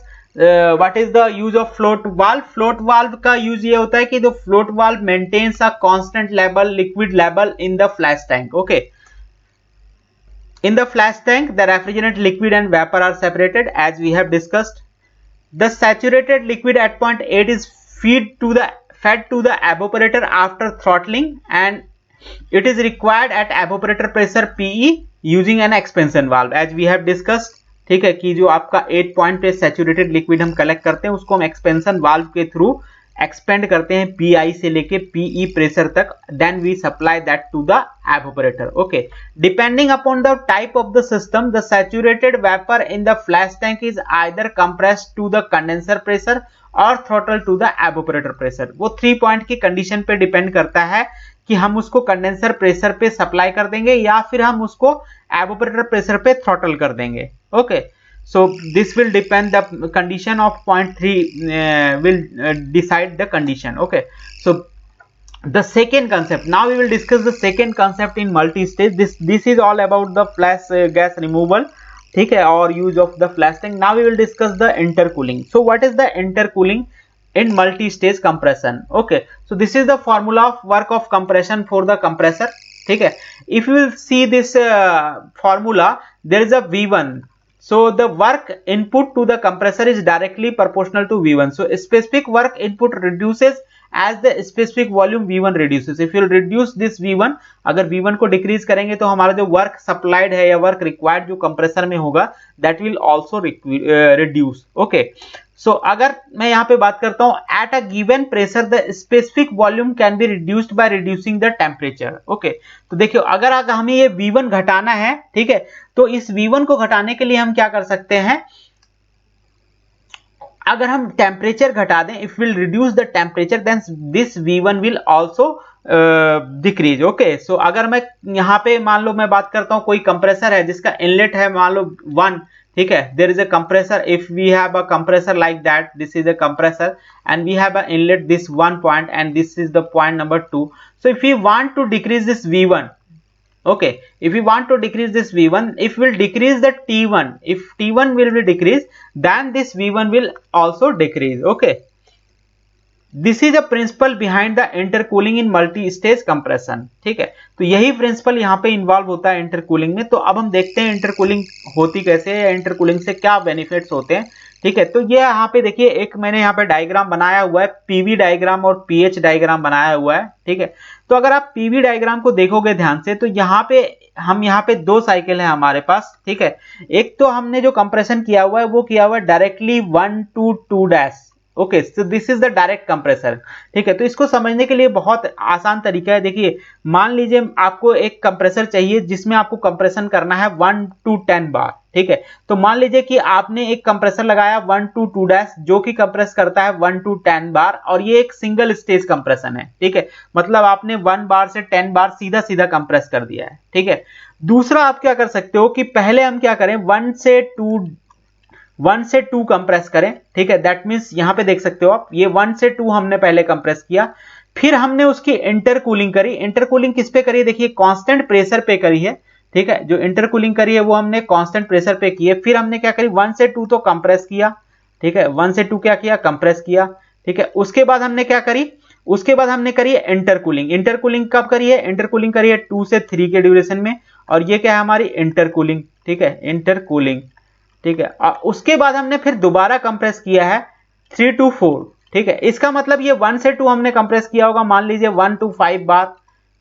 Speaker 1: what is the use of float valve. Float valve का use ये होता है कि the float valve maintains a constant level liquid level in the flash tank. Okay, in the flash tank the refrigerant, liquid and vapor are separated as we have discussed. The saturated liquid at point 8 is fed to the evaporator after throttling and it is required at evaporator pressure PE using an expansion valve as we have discussed। ठीक है कि जो आपका 8 point पे saturated liquid हम collect करते हैं उसको हम एक्सपेंशन वाल्व के थ्रू एक्सपेंड करते हैं PI से लेके PE प्रेशर तक, then we supply that to the evaporator। Okay, depending upon the type of the system the saturated vapour in the flash tank is either compressed to the condenser pressure और throttle to the evaporator pressure. वो 3 point की condition पे depend करता है कि हम उसको condenser pressure पे सप्लाई कर देंगे या फिर हम उसको evaporator प्रेशर पे थ्रॉटल कर देंगे। Okay, so this will depend the condition of point 3 will decide the condition। okay, so the second concept, now we will discuss the second concept in multi-stage। this is all about the flash gas removal, ठीक है, और use of the flash tank। now we will discuss the intercooling। so what is the intercooling in multi-stage compression? okay, so this is the formula of work of compression for the compressor। ठीक है, if you will see this formula, there is a V1, so the work input to the compressor is directly proportional to V1। so specific work input reduces as the specific volume V1 reduces। if you reduce this V1, अगर V1 को decrease करेंगे तो हमारा जो work supplied है या work required जो compressor में होगा that will also reduce. Okay, so अगर मैं यहाँ पे बात करता हूँ at a given pressure the specific volume can be reduced by reducing the temperature. Okay, तो देखियो अगर हमें ये V1 घटाना है, ठीक है, तो इस V1 को घटाने के लिए हम क्या कर सकते हैं, अगर हम टेम्परेचर घटा दें, if will reduce the temperature then this V1 will also decrease. Okay, so अगर मैं यहाँ पे मान लो मैं बात करता हूँ कोई कंप्रेसर है जिसका इनलेट है मान लो 1, ठीक है, there is a compressor, if we have a compressor like that, this is a compressor and we have an inlet this 1 point and this is the point number 2। so if we want to decrease this V1, okay, if we want to decrease this V1, if we'll decrease the T1, if T1 will be decreased then this V1 will also decrease। okay, this is a principle behind the intercooling in multi stage compression. ठीक है, तो यही principal यहाँ पे involve होता है intercooling में। तो अब हम देखते हैं इंटरकूलिंग होती कैसे है या इंटरकूलिंग से क्या बेनिफिट्स होते हैं। ठीक है, तो ये यहाँ पे देखिए एक मैंने यहाँ पे डायग्राम बनाया हुआ है, पीवी डायग्राम और पीएच डायग्राम बनाया हुआ है। ठीक है, तो अगर आप पीवी डायग्राम को देखोगे ध्यान से तो यहाँ पे 2 साइकिल है हमारे पास। ठीक है, एक तो हमने जो कंप्रेशन किया हुआ है वो किया हुआ है directly 1 to 2 okay, so this is the direct compressor. ठीक है, तो इसको समझने के लिए बहुत आसान तरीका है। देखिए मान लीजिए आपको एक कंप्रेसर चाहिए जिसमें आपको कंप्रेशन करना है 1 to 10 बार। ठीक है, तो मान लीजिए कि आपने एक कंप्रेसर लगाया 1 to 2 जो कि कंप्रेस करता है 1 to 10 बार और ये एक सिंगल स्टेज कंप्रेशन है। ठीक है, मतलब आपने 1 बार से 10 बार सीधा सीधा कंप्रेस कर दिया है। ठीक है, दूसरा आप क्या कर सकते हो कि पहले हम क्या करें 1 से 2 कंप्रेस करें। ठीक है, दैट मींस यहां पे देख सकते हो आप ये 1 से 2 हमने पहले कंप्रेस किया, फिर हमने उसकी इंटरकूलिंग करी। इंटरकूलिंग किस पे करी है, देखिए कांस्टेंट प्रेशर पे करी है। ठीक है, जो इंटरकूलिंग करी है वो हमने कांस्टेंट प्रेशर पे की है। फिर हमने क्या करी 1 से 2 तो कंप्रेस किया। ठीक है, 1 से 2 क्या किया, कंप्रेस किया। ठीक है, उसके बाद हमने क्या करी, उसके बाद हमने करी है इंटरकूलिंग। इंटरकूलिंग कब करी है, इंटरकूलिंग करी है 2 से 3 के ड्यूरेशन में, और ये क्या है हमारी इंटरकूलिंग। ठीक है, इंटरकूलिंग। ठीक है, और उसके बाद हमने फिर दोबारा कंप्रेस किया है 3 to 4। ठीक है, इसका मतलब ये 1 से 2 हमने कंप्रेस किया होगा मान लीजिए 1 to 5 बार।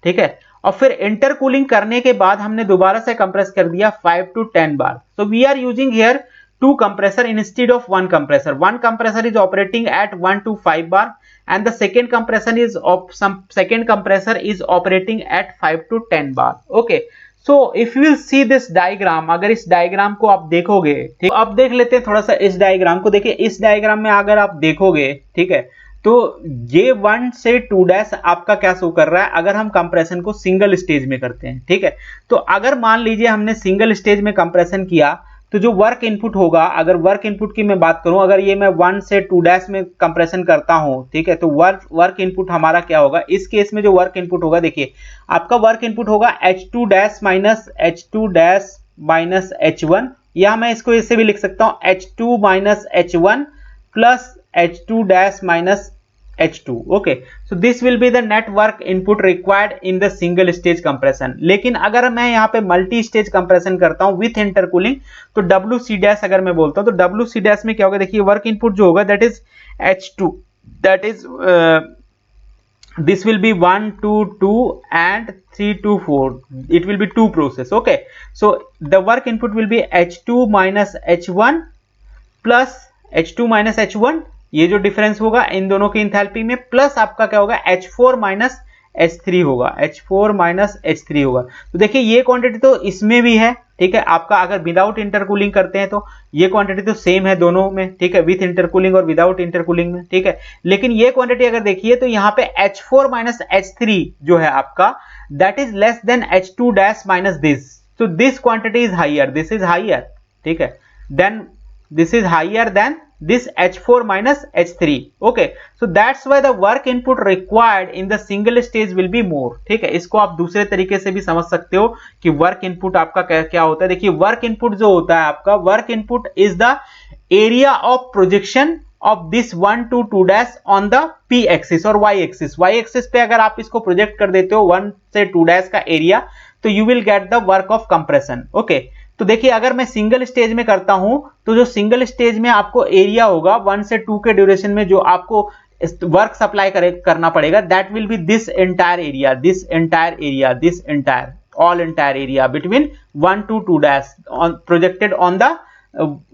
Speaker 1: ठीक है, और फिर इंटरकूलिंग करने के बाद हमने दोबारा से कंप्रेस कर दिया 5 to 10 bar. So we are using here 2 compressor instead of 1 compressor। One compressor is operating at 1 to 5 bar and the second compressor is operating at 5 to 10 bar। Okay, so if you will see this diagram, अगर इस diagram को आप देखोगे, ठीक, तो अब देख लेते हैं थोड़ा सा इस डायग्राम को। देखिए इस डायग्राम में अगर आप देखोगे, ठीक है, तो ये 1 से 2 आपका क्या शो कर रहा है अगर हम कंप्रेशन को सिंगल स्टेज में करते हैं। ठीक है, तो अगर मान लीजिए हमने सिंगल स्टेज में कंप्रेशन किया तो जो वर्क इनपुट होगा, अगर वर्क इनपुट की मैं बात करूं, अगर ये मैं 1 से 2 में कंप्रेशन करता हूं, ठीक है, तो वर्क इनपुट हमारा क्या होगा, इस केस में जो वर्क इनपुट होगा, देखिए आपका वर्क इनपुट होगा H2 minus H2 minus H1, या मैं इसको इससे भी लिख सकता हूं H2 minus H1 plus H2 minus H2. Okay, so this will be the net work input required in the single stage compression. लेकिन अगर मैं यहाँ पे मल्टी स्टेज कंप्रेशन करता हूँ विथ इंटरकूलिंग, तो WC डैश अगर मैं बोलता हूँ तो WC डैश में क्या होगा, देखिए वर्क इनपुट जो होगा that is H2, that is this will be 1 to 2 and 3 to 4. It will be two process. Okay, so the work input will be H2 minus H1 plus H2 minus H1, ये जो difference होगा इन दोनों की enthalpy में, plus आपका क्या होगा H4 minus H3 होगा, H4 माइनस H3 होगा। तो देखिए ये क्वांटिटी तो इसमें भी है, ठीक है, आपका अगर विदाउट इंटरकूलिंग करते हैं तो ये क्वांटिटी तो सेम है दोनों में, ठीक है, विथ इंटरकूलिंग और विदाउट इंटरकूलिंग में, ठीक है। लेकिन ये क्वांटिटी अगर देखिए तो यहाँ पे H4 माइनस H3 जो है आपका that is less than H2 dash minus this, so this quantity is higher, this is higher, ठीक है, then this is higher than this H4 minus H3. Okay, so that's why the work input required in the single stage will be more. ठीक है, इसको आप दूसरे तरीके से भी समझ सकते हो कि वर्क इनपुट आपका क्या होता है। देखिए वर्क इनपुट जो होता है आपका, work input is the area of projection of this 1 to 2 dash on the P axis और Y एक्सिस। Y एक्सिस पे अगर आप इसको प्रोजेक्ट कर देते हो 1 से 2 डैश का एरिया, तो you will get the work of compression. Okay, तो देखिए अगर मैं सिंगल स्टेज में करता हूं तो जो सिंगल स्टेज में आपको एरिया होगा 1 से 2 के ड्यूरेशन में जो आपको वर्क सप्लाई करना पड़ेगा, that will be this entire area, this entire area, this entire all entire area between 1 to 2 dash projected on the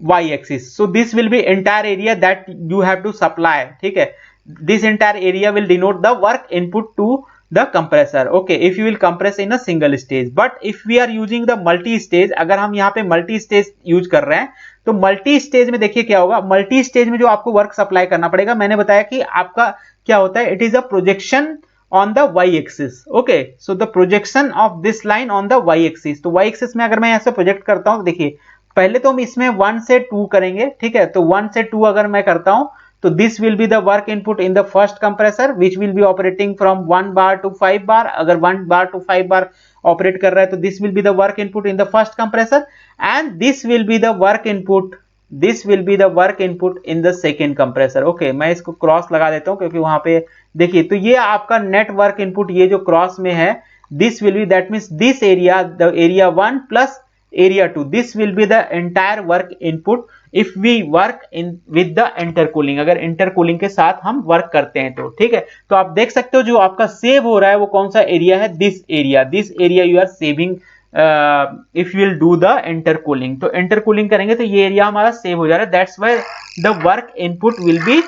Speaker 1: Y axis. So this will be entire area that you have to supply, ठीक है। This entire area will denote the work input to the compressor. Okay, if you will compress in a single stage, but if we are using the multi stage, अगर हम यहाँ पे multi stage use कर रहे हैं तो multi stage में देखिए क्या होगा, multi stage में जो आपको वर्क सप्लाई करना पड़ेगा, मैंने बताया कि आपका क्या होता है, it is a projection on the y axis. Okay, so the projection of this line on the y axis, तो y axis में अगर मैं ऐसे प्रोजेक्ट करता हूँ, देखिए पहले तो हम इसमें 1 से 2 करेंगे, ठीक है, तो 1 से 2 अगर मैं करता हूँ तो this will be the work input in the first compressor which will be operating from 1 bar to 5 bar. अगर 1 bar to 5 bar ऑपरेट कर रहा है तो this will be the work input in the first compressor and this will be the work input, this will be the work input in the second compressor. Okay, मैं इसको cross लगा देता हूँ क्योंकि वहां पे देखिए, तो ये आपका नेट वर्क इनपुट ये जो क्रॉस में है, this will be, that means this area, the area 1 plus area 2, this will be the entire work input if we work in with the intercooling, अगर इंटरकूलिंग के साथ हम वर्क करते हैं तो, ठीक है। तो आप देख सकते हो जो आपका सेव हो रहा है वो कौन सा एरिया है, this area you are saving if you will do the intercooling. तो इंटरकूलिंग करेंगे तो ये एरिया हमारा सेव हो जा रहा है, that's why the work input will be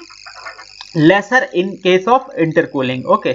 Speaker 1: lesser in case of intercooling. Okay,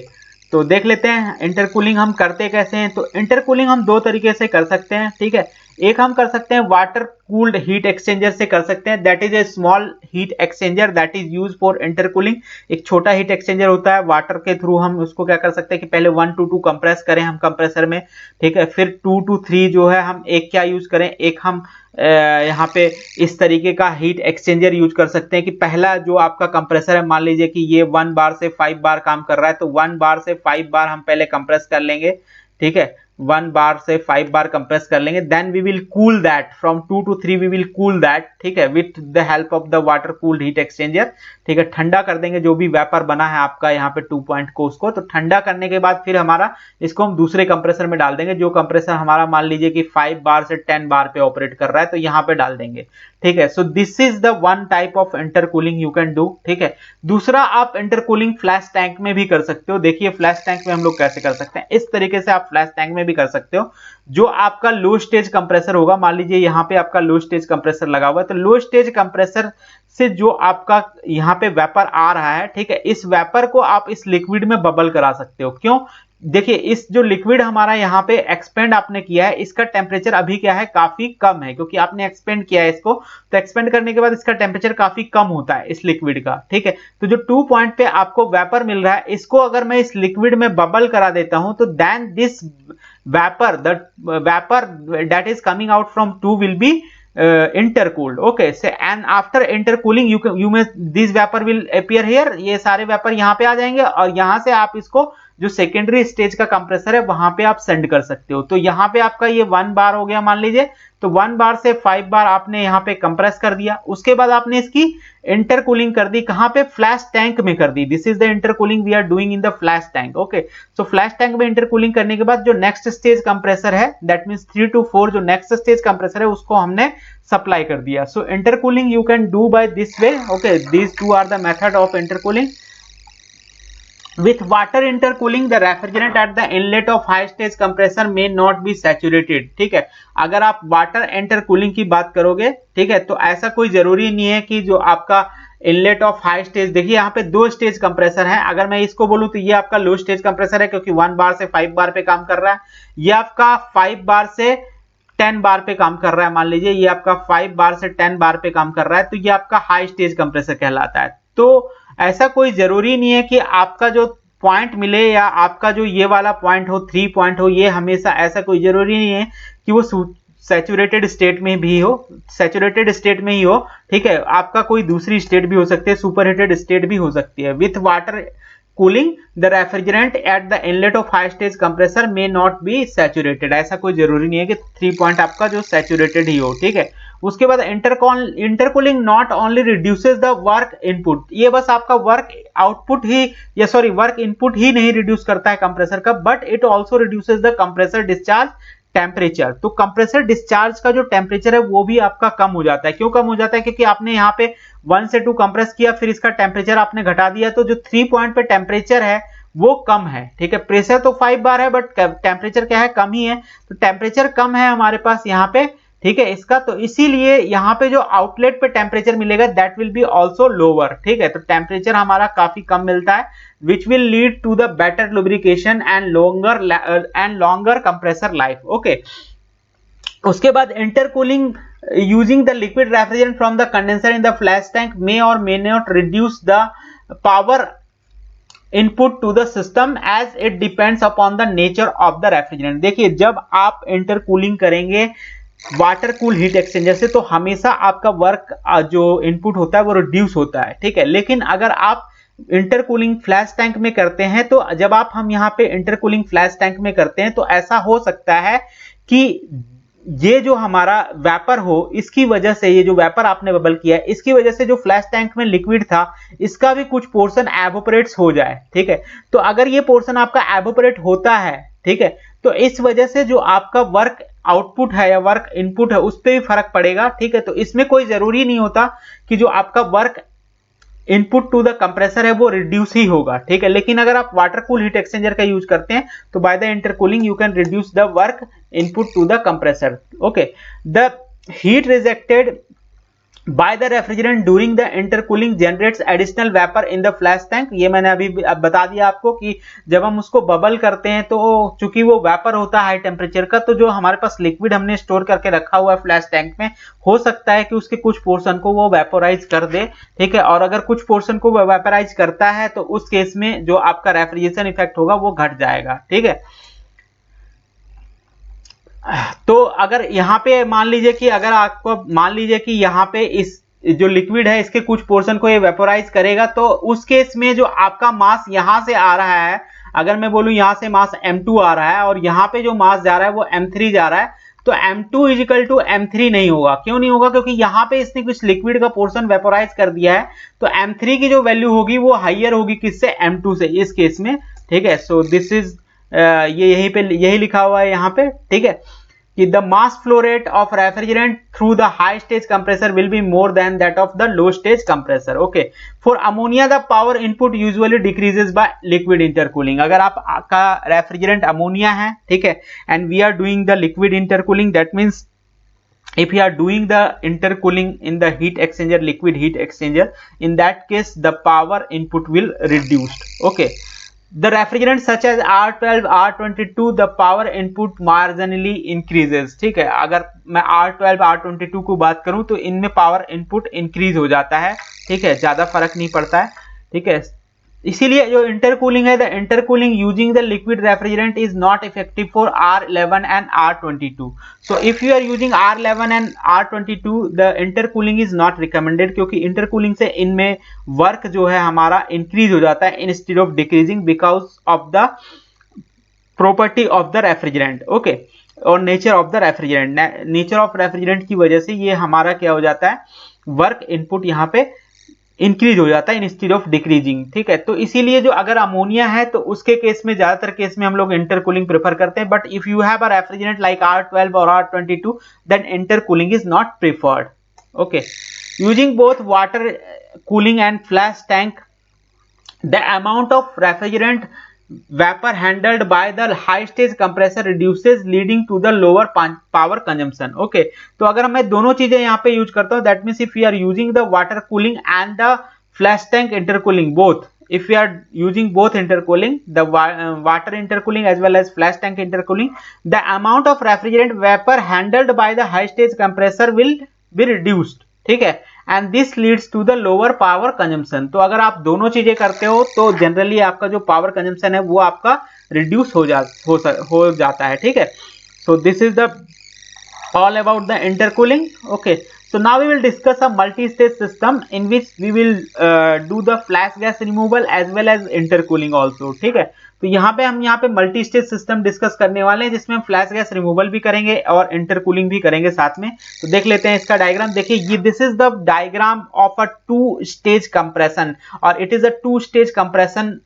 Speaker 1: तो देख लेते हैं इंटरकूलिंग हम करते कैसे हैं। तो इंटरकूलिंग हम दो तरीके से कर सकते हैं, ठीक है। एक हम कर सकते हैं वाटर कूल्ड हीट एक्सचेंजर से कर सकते हैं, that is a small heat exchanger that is use for intercooling. एक छोटा हीट एक्सचेंजर होता है, वाटर के थ्रू हम उसको क्या कर सकते हैं कि पहले 1 to 2 कंप्रेस करें हम कंप्रेसर में, ठीक है, फिर 2 to 3 जो है हम एक क्या यूज करें, एक हम यहाँ पे इस तरीके का हीट एक्सचेंजर यूज कर सकते हैं कि पहला जो आपका कंप्रेसर है, मान लीजिए कि ये 1 बार से 5 बार काम कर रहा है, तो 1 बार से 5 बार हम पहले कंप्रेस कर लेंगे, ठीक है, 1 बार से 5 बार कंप्रेस कर लेंगे, then we will cool that from 2 to 3 we will cool that, ठीक है, with the help of the water cooled heat exchanger, ठीक है, ठंडा कर देंगे जो भी वेपर बना है आपका यहाँ पे 2 पॉइंट को, उसको तो ठंडा करने के बाद फिर हमारा इसको हम दूसरे कंप्रेसर में डाल देंगे, जो कंप्रेसर हमारा मान लीजिए कि 5 बार से 10 बार पे ऑपरेट कर रहा है, तो यहाँ पे डाल देंगे, ठीक है। So this is the one type of intercooling you can do, ठीक है। दूसरा आप इंटरकूलिंग फ्लैश टैंक में भी कर सकते हो। देखिए फ्लैश टैंक में हम लोग कैसे कर सकते हैं, इस तरीके से आप फ्लैश टैंक में भी कर सकते हो। जो आपका लो स्टेज कंप्रेसर होगा, मान लीजिए यहाँ पे आपका लो स्टेज कंप्रेसर लगा हुआ है, तो लो स्टेज कंप्रेसर से जो आपका यहाँ पे वेपर आ रहा है, ठीक है, इस वेपर को आप इस लिक्विड में बबल करा सकते हो। क्यों? देखिए इस जो लिक्विड हमारा यहाँ पे एक्सपेंड आपने किया है, इसका टेम्परेचर अभी क्या है, काफी कम है, क्योंकि आपने एक्सपेंड किया है इसको, तो एक्सपेंड करने के बाद इसका टेम्परेचर काफी कम होता है इस लिक्विड का, ठीक है। तो जो 2 पॉइंट पे आपको वेपर मिल रहा है, इसको अगर मैं इस लिक्विड में बबल करा देता हूं, तो then this vapour, the vapour that is coming out from 2 will be intercooled. Okay, so and after intercooling you may this vapor will appear here, ये सारे वेपर यहाँ पे आ जाएंगे और यहाँ से आप इसको जो सेकेंडरी स्टेज का कंप्रेसर है वहां पे आप सेंड कर सकते हो। तो यहाँ पे आपका ये 1 बार हो गया मान लीजिए, तो 1 बार से 5 बार आपने यहाँ पे कंप्रेस कर दिया। उसके बाद आपने इसकी इंटरकूलिंग कर दी, कहां पे, फ्लैश टैंक में कर दी। This is the intercooling we are doing in the flash tank. Okay, so flash tank में इंटरकूलिंग करने के बाद जो नेक्स्ट स्टेज कंप्रेसर है, दैट मींस 3 to 4 जो नेक्स्ट स्टेज कंप्रेसर है उसको हमने सप्लाई कर दिया। So intercooling you can do by this way. Okay, these two are the method of intercooling. With water intercooling, the refrigerant at the inlet of high stage compressor may not be saturated। ठीक है, अगर आप water intercooling की बात करोगे, ठीक है, तो ऐसा कोई जरूरी नहीं है कि जो आपका इनलेट ऑफ हाई स्टेज, देखिए यहाँ पे 2 स्टेज कंप्रेसर है। अगर मैं इसको बोलूं तो ये आपका लो स्टेज कंप्रेसर है क्योंकि 1 बार से 5 बार पे काम कर रहा है। ये आपका 5 बार से 10 बार पे काम कर रहा है, मान लीजिए ये आपका 5 बार से 10 बार पे काम कर रहा है, तो ये आपका हाई स्टेज कंप्रेसर कहलाता है। तो ऐसा कोई जरूरी नहीं है कि आपका जो पॉइंट मिले या आपका जो ये वाला पॉइंट हो, 3 पॉइंट हो, ये हमेशा ऐसा कोई जरूरी नहीं है कि वो सैचुरेटेड स्टेट में भी हो, सैचुरेटेड स्टेट में ही हो। ठीक है, आपका कोई दूसरी स्टेट भी हो सकती है, सुपरहीटेड स्टेट भी हो सकती है। With water cooling the refrigerant eight the inlet of high stage compressor may not be saturated. ऐसा कोई जरूरी नहीं है कि 3 पॉइंट आपका जो सैचुरेटेड ही हो। ठीक है, उसके बाद intercooling not only reduces the work input, ये बस आपका वर्क आउटपुट ही या सॉरी वर्क इनपुट ही नहीं रिड्यूस करता है कंप्रेसर का, but it also reduces the compressor discharge temperature. तो कंप्रेसर डिस्चार्ज का जो टेम्परेचर है वो भी आपका कम हो जाता है। क्यों कम हो जाता है? क्योंकि आपने यहाँ पे 1 से 2 कंप्रेस किया, फिर इसका टेम्परेचर आपने घटा दिया, तो जो 3 पॉइंट पे टेम्परेचर है वो कम है। ठीक है, प्रेशर तो 5 बार है बट टेम्परेचर क्या है, कम ही है। तो टेम्परेचर कम है हमारे पास यहाँ पे, ठीक है, इसका, तो इसीलिए यहाँ पे जो आउटलेट पे टेम्परेचर मिलेगा that will be also lower. ठीक है, तो टेम्परेचर हमारा काफी कम मिलता है, which will lead to the better lubrication and longer compressor life। okay, उसके बाद intercooling using the liquid refrigerant from the condenser in the flash tank may or may not reduce the power input to the system as it depends upon the nature of the refrigerant। देखिए, जब आप intercooling करेंगे water cool heat exchanger से तो हमेशा आपका work जो input होता है वो रिड्यूस होता है। ठीक है, लेकिन अगर आप इंटरकूलिंग फ्लैश टैंक में करते हैं, तो जब हम यहाँ पे इंटरकूलिंग फ्लैश टैंक में करते हैं तो ऐसा हो सकता है कि ये जो हमारा वेपर हो, इसकी वजह से, ये जो वेपर आपने बबल किया है इसकी वजह से जो फ्लैश टैंक में लिक्विड था इसका भी कुछ पोर्शन एवोपरेट्स हो जाए। ठीक है, तो अगर ये पोर्शन आपका एवोपरेट होता है, ठीक है, तो इस वजह से जो आपका वर्क आउटपुट है या वर्क इनपुट है उस पर भी फर्क पड़ेगा। ठीक है, तो इसमें कोई जरूरी नहीं होता कि जो आपका work input to the compressor है वो रिड्यूस ही होगा। ठीक है, लेकिन अगर आप वाटर कूल हीट एक्सचेंजर का यूज करते हैं तो by the intercooling you can reduce the work input to the compressor. Okay, the heat rejected by the refrigerant during the intercooling generates additional vapor in the flash tank। ये मैंने अभी बता दिया आपको कि जब हम उसको बबल करते हैं तो चूंकि वो वेपर होता है हाई टेम्परेचर का, तो जो हमारे पास लिक्विड हमने स्टोर करके रखा हुआ है फ्लैश टैंक में, हो सकता है कि उसके कुछ पोर्शन को वो वेपोराइज कर दे। ठीक है, और अगर कुछ पोर्शन को वो वेपोराइज करता है तो उस केस में जो आपका रेफ्रिजरेशन इफेक्ट होगा वो घट जाएगा। ठीक है, तो अगर यहाँ पे मान लीजिए कि अगर आपको मान लीजिए कि यहाँ पे इस जो लिक्विड है इसके कुछ पोर्शन को ये वेपोराइज करेगा, तो उस केस में जो आपका मास यहाँ से आ रहा है, अगर मैं बोलूं यहाँ से मास M2 आ रहा है और यहाँ पे जो मास जा रहा है वो M3 जा रहा है, तो M2 इजिकल टू M3 नहीं होगा। क्यों नहीं होगा? क्योंकि यहाँ पे इसने कुछ लिक्विड का पोर्शन वेपोराइज कर दिया है, तो M3 की जो वैल्यू होगी वो हाइयर होगी किससे, M2 से, इस केस में। ठीक है, सो दिस इज ये यहीं पे यही लिखा हुआ है यहाँ पे। ठीक है, कि the mass flow rate of refrigerant through the high stage compressor will be more than that of the low stage compressor। okay, for ammonia the power input usually decreases by liquid intercooling। अगर आपका refrigerant ammonia है, ठीक है, and we are doing the liquid intercooling, that means if we are doing the intercooling in the heat exchanger, liquid heat exchanger, in that case the power input will reduced। okay, the refrigerant such as R12 R22 the power input marginally increases। ठीक है, अगर मैं R12 R22 को बात करूं तो इनमें power input increase हो जाता है। ठीक है, ज्यादा फर्क नहीं पड़ता है। ठीक है, इसीलिए जो इंटरकूलिंग है, the intercooling using the liquid refrigerant is not effective for R11 and R22. So if you are using R11 and R22 the intercooling is not recommended, क्योंकि इंटरकूलिंग से इनमें वर्क जो है हमारा इंक्रीज हो जाता है instead of decreasing because of the property of the refrigerant, okay, और nature of the refrigerant, nature of refrigerant की वजह से ये हमारा क्या हो जाता है, वर्क इनपुट यहाँ पे इंक्रीज हो जाता है इंस्टेड ऑफ डिक्रीजिंग, ठीक है। तो इसीलिए जो अगर अमोनिया है तो उसके केस में ज्यादातर केस में हम लोग इंटरकूलिंग प्रेफर करते हैं, but if you have a refrigerant like R12 और R22 then intercooling is not preferred, okay. Using both water cooling and flash tank the amount of refrigerant vapor handled by the high stage compressor reduces leading to the lower power consumption, okay। तो अगर मैं दोनों चीजें यहाँ पे use करता हूँ, that means if we are using the water cooling and the flash tank intercooling both, if we are using both intercooling, the water intercooling as well as flash tank intercooling, the amount of refrigerant vapor handled by the high stage compressor will be reduced, ठीक है, and this leads to the lower power consumption. तो अगर आप दोनों चीजें करते हो तो जनरली आपका जो पावर कंजम्पशन है वो आपका रिड्यूस हो जाता है, ठीक है। So this is the all about the intercooling, okay. So now we will discuss a multi-stage system in which we will do the flash gas removal as well as intercooling also, ठीक है। तो यहाँ पे multi stage system discuss करने वाले हैं जिसमें हम फ्लैश गैस रिमूवल भी करेंगे और इंटरकूलिंग भी करेंगे साथ में। तो देख लेते हैं इसका डायग्राम। देखिए ये this is the diagram of a 2 stage compression और it is a 2 stage compression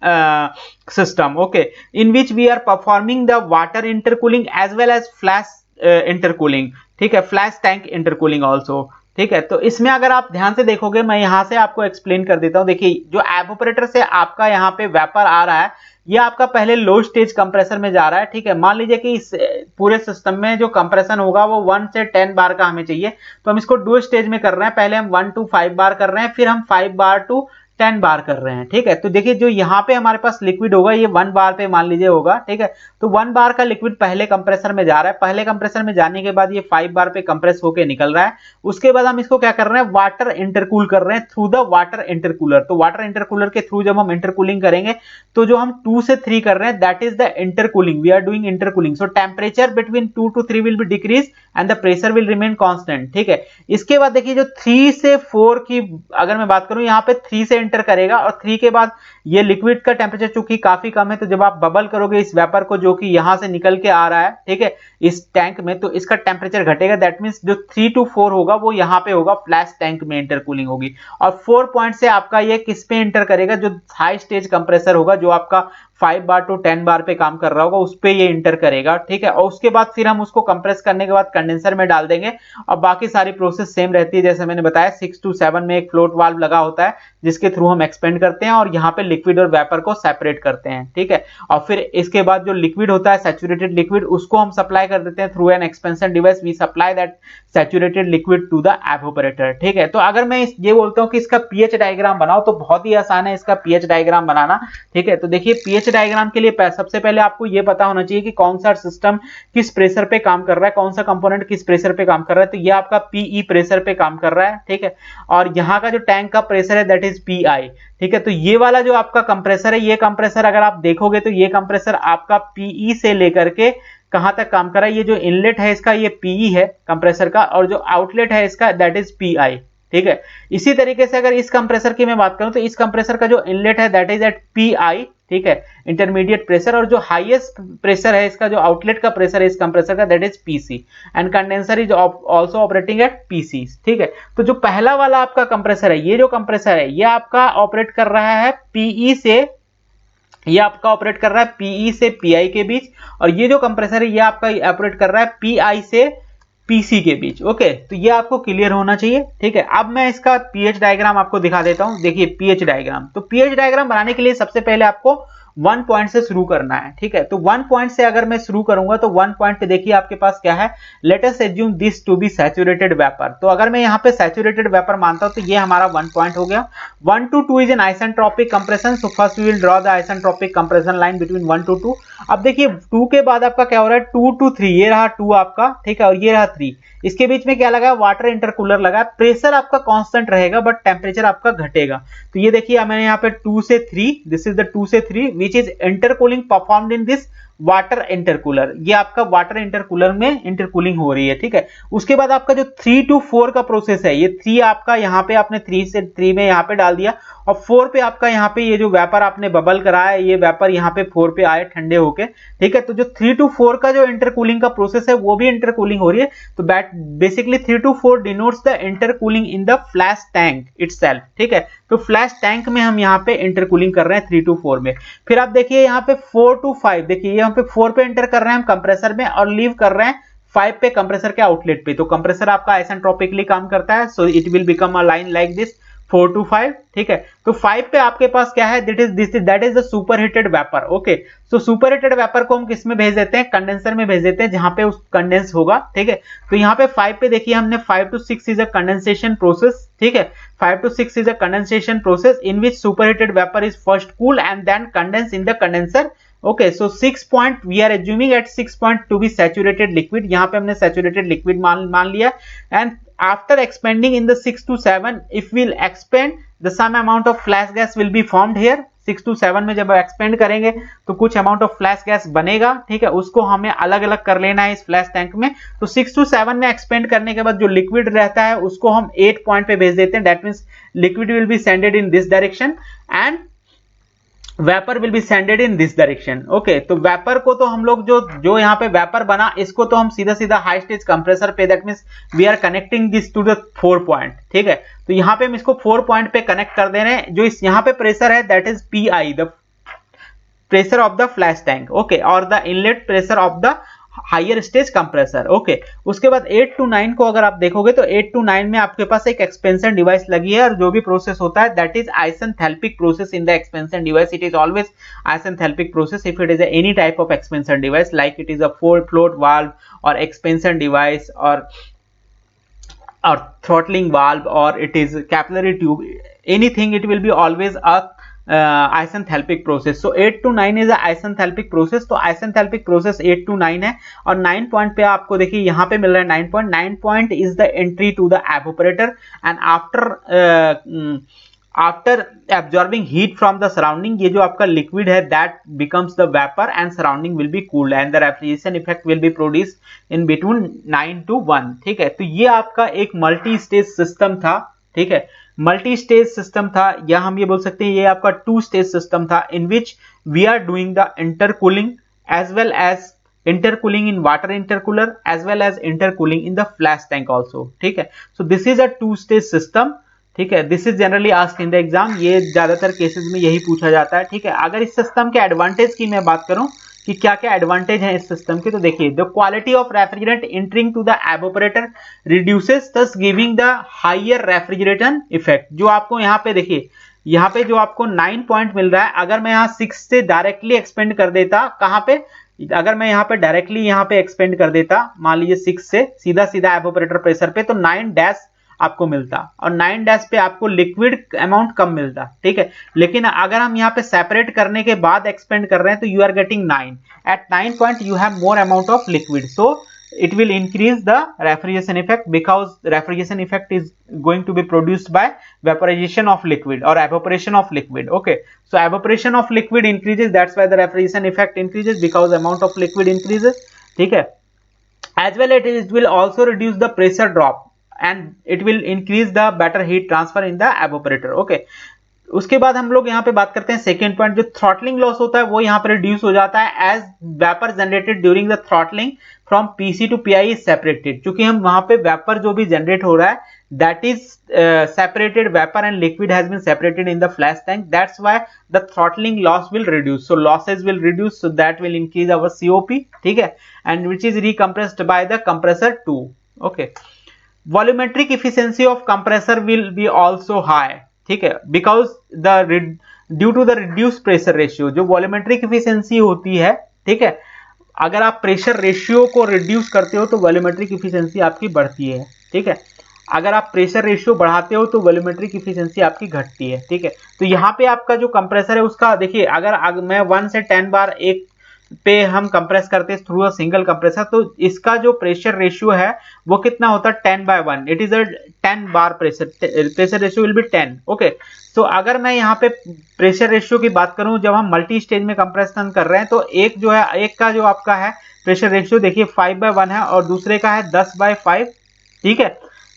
Speaker 1: system, okay, in which we are performing the water intercooling as well as flash intercooling, ठीक है, फ्लैश टैंक इंटरकूलिंग ऑल्सो, ठीक है। तो इसमें अगर आप ध्यान से देखोगे, मैं यहां से आपको एक्सप्लेन कर देता हूं। देखिए जो एवोपरेटर से आपका यहाँ पे वेपर आ रहा है, ये आपका पहले लो स्टेज कंप्रेसर में जा रहा है, ठीक है। मान लीजिए कि इस पूरे सिस्टम में जो कंप्रेशन होगा वो 1 से 10 बार का हमें चाहिए, तो हम इसको 2 स्टेज में कर रहे हैं। पहले हम 1 to 5 बार कर रहे हैं, फिर हम 5 बार टू 10 बार कर रहे हैं, ठीक है। तो देखिए जो यहाँ पे हमारे पास लिक्विड होगा ये 1 बार पे मान लीजिए होगा, ठीक है। तो 1 बार का लिक्विड पहले कंप्रेसर में जा रहा है, पहले कंप्रेसर में जाने के बाद ये 5 बार पे कंप्रेस होके निकल रहा है। उसके बाद हम इसको क्या कर रहे हैं, वाटर इंटरकूल कर रहे हैं थ्रू द वाटर इंटरकूलर। तो वाटर इंटरकूलर के थ्रू जब हम इंटरकूलिंग करेंगे तो जो हम 2 से 3 कर रहे हैं that is the intercooling, we are doing intercooling. So temperature between 2 to 3 will be decrease and the pressure will remain constant, ठीक है। इसके बाद देखिए जो 3 से 4 की अगर मैं बात करूं, यहाँ पे 3 से एंटर करेगा और 3 के बाद ये लिक्विड का टेम्परेचर चूंकि काफी कम है, तो जब आप बबल करोगे इस वेपर को जो कि यहां से निकल के आ रहा है, ठीक है, इस टैंक में, तो इसका टेम्परेचर घटेगा। दैट मींस जो 3 to 4 होगा वो यहाँ पे होगा, फ्लैश टैंक में इंटरकूलिंग होगी। और 4 पॉइंट से आपका ये किस पे इंटर करेगा, जो हाई स्टेज कंप्रेसर होगा जो आपका 5 बार टू 10 बार पे काम कर रहा होगा उस पे ये इंटर करेगा, ठीक है। और उसके बाद फिर हम उसको कंप्रेस करने के बाद कंडेंसर में डाल देंगे और बाकी सारी प्रोसेस सेम रहती है। जैसे मैंने बताया 6 to 7 में एक फ्लोट वाल्व लगा होता है जिसके थ्रू हम एक्सपेंड करते हैं और यहाँ पे लिक्विड और वेपर को सेपरेट करते हैं, ठीक है। और फिर इसके बाद जो लिक्विड होता है सैचुरेटेड लिक्विड, उसको हम सप्लाई कर देते हैं through an expansion device, we supply that saturated liquid to the evaporator, ठीक है। तो अगर मैं ये बोलता हूँ कि इसका पीएच डायग्राम बनाओ तो बहुत ही आसान है इसका पीएच डायग्राम बनाना, ठीक है। तो देखिए पीएच डायग्राम के लिए सबसे पहले आपको ये पता होना चाहिए कि कौन सा सिस्टम किस प्रेशर पे काम कर रहा है, कौन सा कंपोनेंट किस प्रेशर पे काम कर रहा है। तो ये आपका पीई प्रेशर पे काम कर रहा है, ठीक है। और यहाँ का जो टैंक का प्रेशर है दैट इज पीआई, ठीक है। तो ये वाला जो आपका कंप्रेसर है, ये कंप्रेसर अगर आप देखोगे तो ये कंप्रेसर आपका पीई से लेकर के कहां तक काम कर रहा है, ये जो इनलेट है इसका ये पीई है कंप्रेसर का, और जो आउटलेट है इसका दैट इज पीआई, ठीक है। इसी तरीके से अगर इस कंप्रेसर की मैं बात करूं तो इस कंप्रेसर का जो इनलेट है दैट इज एट पीआई, ठीक है, इंटरमीडिएट प्रेशर, और जो हाईएस्ट प्रेशर है इसका, जो आउटलेट का प्रेशर है इस कंप्रेसर का that is PC, and condenser is also operating eight PC, ठीक है। तो जो पहला वाला आपका कंप्रेसर है, ये जो कंप्रेसर है ये आपका ऑपरेट कर रहा है पीई से, ये आपका ऑपरेट कर रहा है पीई से पीआई के बीच, और ये जो कंप्रेसर है ये आपका ऑपरेट कर रहा है पीआई से पीसी के बीच, ओके। तो ये आपको क्लियर होना चाहिए, ठीक है। अब मैं इसका पीएच डायग्राम आपको दिखा देता हूं। देखिए पीएच डायग्राम, तो पीएच डायग्राम बनाने के लिए सबसे पहले आपको 1 पॉइंट से शुरू करना है, ठीक है। तो 1 पॉइंट से अगर मैं शुरू करूंगा तो 1 पॉइंट पे देखिए आपके पास क्या है, let us assume this to be saturated vapour. तो अगर मैं यहाँ पे सैचुरेटेड वेपर मानता हूं तो ये हमारा 1 पॉइंट हो गया। 1 to 2 is an isentropic compression, so first we will draw the isentropic compression line between 1 to 2। अब देखिए 2 के बाद आपका क्या हो रहा है, 2 to 3, ये रहा 2 आपका, ठीक है, और ये रहा 3। इसके बीच में क्या लगा है, वाटर इंटरकूलर लगा है। प्रेशर आपका कांस्टेंट रहेगा बट टेम्परेचर आपका घटेगा। तो ये देखिए मैंने यहाँ पे 2 से 3, दिस इज द 2 से 3 which is intercooling performed in this water intercooler. ये आपका वाटर इंटरकूलर में इंटरकूलिंग हो रही है, ठीक है। उसके बाद आपका जो 3 to 4 का प्रोसेस है, ये 3 आपका यहाँ पे आपने 3 से 3 में यहाँ पे डाल दिया, और 4 पे आपका यहाँ पे ये जो वेपर आपने बबल कराया है, ये वेपर यहाँ पे 4 पे आए ठंडे होके, ठीक है। तो जो 3 to 4 का जो इंटरकूलिंग का प्रोसेस है वो भी इंटरकूलिंग हो रही है। तो basically 3 to 4 denotes the intercooling in the flash tank itself, ठीक है। तो फ्लैश टैंक में हम यहाँ पे इंटरकूलिंग कर रहे हैं 3 to 4 में। फिर आप देखिए यहाँ पे 4 to 5, देखिए यहाँ पे 4 पे एंटर कर रहे हैं हम कंप्रेसर में और लीव कर रहे हैं 5 पे कंप्रेसर के आउटलेट पे। तो कंप्रेसर आपका आइसेंट्रोपिकली काम करता है, so it will become a line like this 4 to 5, ठीक है। तो 5 पे आपके पास क्या है, that is the super heated vapour, okay. So super heated vapour को हम किस में भेज देते हैं, कंडेंसर में भेज देते हैं, जहां पे उस कंडेंस होगा, ठीक है। तो यहाँ पे 5 पे देखिए हमने 5 to 6 is a condensation process, ठीक है। 5 to 6 is a condensation process in which superheated vapor is first cooled and then condensed in the condenser. Okay, so 6 point we are assuming at 6 point to be saturated liquid. यहाँ पे हमने saturated liquid मान लिया, and after expanding in the 6 to 7, if we'll expand, the some amount of flash gas will be formed here. 6 to 7 में जब expand करेंगे तो कुछ अमाउंट ऑफ फ्लैश गैस बनेगा, ठीक है। उसको हमें अलग अलग कर लेना है इस फ्लैश टैंक में। तो 6 to 7 में एक्सपेंड करने के बाद जो लिक्विड रहता है उसको हम 8 पॉइंट पे भेज देते हैं। That means liquid will B सेंडेड in this direction and vapour will be सेंडेड in this direction, okay. तो वेपर को तो हम लोग जो यहाँ पे वेपर बना, इसको तो हम सीधा सीधा हाई स्टेज कंप्रेसर पे, that means we are connecting this to the 4 point, ठीक है। तो यहाँ पे हम इसको 4 पॉइंट पे कनेक्ट कर दे रहे हैं। जो इस यहाँ पे प्रेशर है that is PI, the pressure of the flash tank, okay, और the inlet pressure of the higher stage compressor, okay. उसके बाद 8 to 9 को अगर आप देखोगे तो 8 to 9 में आपके पास एक एक्सपेंशन डिवाइस लगी है, और जो भी प्रोसेस होता है that is isenthalpic process in the expansion device. It is always isenthalpic process if it is any type of expansion device, like it is a float valve और एक्सपेंशन डिवाइस और throttling valve, or it is capillary tube, anything, it will be always a isenthalpic process. So 8 to 9 is a isenthalpic process. तो isenthalpic process 8 to 9 है, और 9 point पे आपको देखिए यहाँ पे मिल रहा है 9 point is the entry to the evaporator, and after absorbing heat from the surrounding, ये जो आपका liquid है that becomes the vapor and surrounding will be cooled and the refrigeration effect will be produced in between 9 to 1, ठीक है। तो ये आपका एक मल्टी स्टेज सिस्टम था, ठीक है, मल्टी स्टेज सिस्टम था, या हम ये बोल सकते हैं ये आपका 2 स्टेज सिस्टम था, in which we are doing the intercooling as well as intercooling in water intercooler as well as intercooling in the flash tank also, ठीक है। So this is a 2 stage system, ठीक है। This is generally asked in the exam, ये ज्यादातर cases में यही पूछा जाता है, ठीक है। अगर इस सिस्टम के एडवांटेज की मैं बात करूं कि क्या क्या एडवांटेज है इस सिस्टम के, तो देखिए the quality of refrigerant entering to the evaporator reduces, thus giving the higher refrigeration effect. जो आपको यहाँ पे देखिए, यहाँ पे जो आपको 9 पॉइंट मिल रहा है, अगर मैं यहाँ 6 से डायरेक्टली एक्सपेंड कर देता, कहाँ पे, अगर मैं यहाँ पे डायरेक्टली यहाँ पे एक्सपेंड कर देता, मान लीजिए 6 से सीधा सीधा एवापोरेटर प्रेशर पे, तो 9 डैश आपको मिलता, और 9 डैश पे आपको लिक्विड अमाउंट कम मिलता, ठीक है। लेकिन अगर हम यहाँ पे सेपरेट करने के बाद एक्सपेंड कर रहे हैं तो you are getting 9, at 9 point you have more amount of liquid, so it will increase the refrigeration effect, because refrigeration effect is going to be produced by vaporization of liquid or evaporation of liquid, okay. So evaporation of liquid increases, that's why the refrigeration effect increases, because amount of liquid increases, ठीक है। as well it will also reduce the pressure drop and it will increase the better heat transfer in the evaporator, okay. उसके बाद हम लोग यहाँ पे बात करते हैं सेकेंड पॉइंट, जो थ्रॉटलिंग लॉस होता है वो यहाँ पे रिड्यूस हो जाता है as vapour generated during the throttling from PC to PI is separated. क्योंकि हम वहां पे वेपर जो भी जनरेट हो रहा है that is separated, vapour and liquid has been separated in the flash tank, that's why the throttling loss will reduce, so losses will reduce, so that will increase our COP, ठीक है, and which is recompressed by the compressor 2, okay. Volumetric efficiency of compressor will be also high, ठीक है, because the due to the reduce pressure ratio. जो volumetric efficiency होती है, ठीक है, अगर आप प्रेशर रेशियो को रिड्यूस करते हो तो वॉल्यूमेट्रिक इफिशियंसी आपकी बढ़ती है, ठीक है। अगर आप प्रेशर रेशियो बढ़ाते हो तो वॉल्यूमेट्रिक इफिशियंसी आपकी घटती है, ठीक है। तो यहाँ पे आपका जो कंप्रेसर है उसका देखिए, अगर मैं 1 से 10 बार एक पे हम कंप्रेस करते हैं थ्रू अ सिंगल कंप्रेसर, तो इसका जो प्रेशर रेशियो है वो कितना होता है 10/1। It is a 10 bar pressure ratio will be 10। Okay, तो अगर मैं यहाँ पे प्रेशर रेशियो की बात करूं, जब हम मल्टी स्टेज में कंप्रेशन कर रहे हैं तो एक जो है, एक का जो आपका है प्रेशर रेशियो देखिए 5/1 है और दूसरे का है 10/5, ठीक है।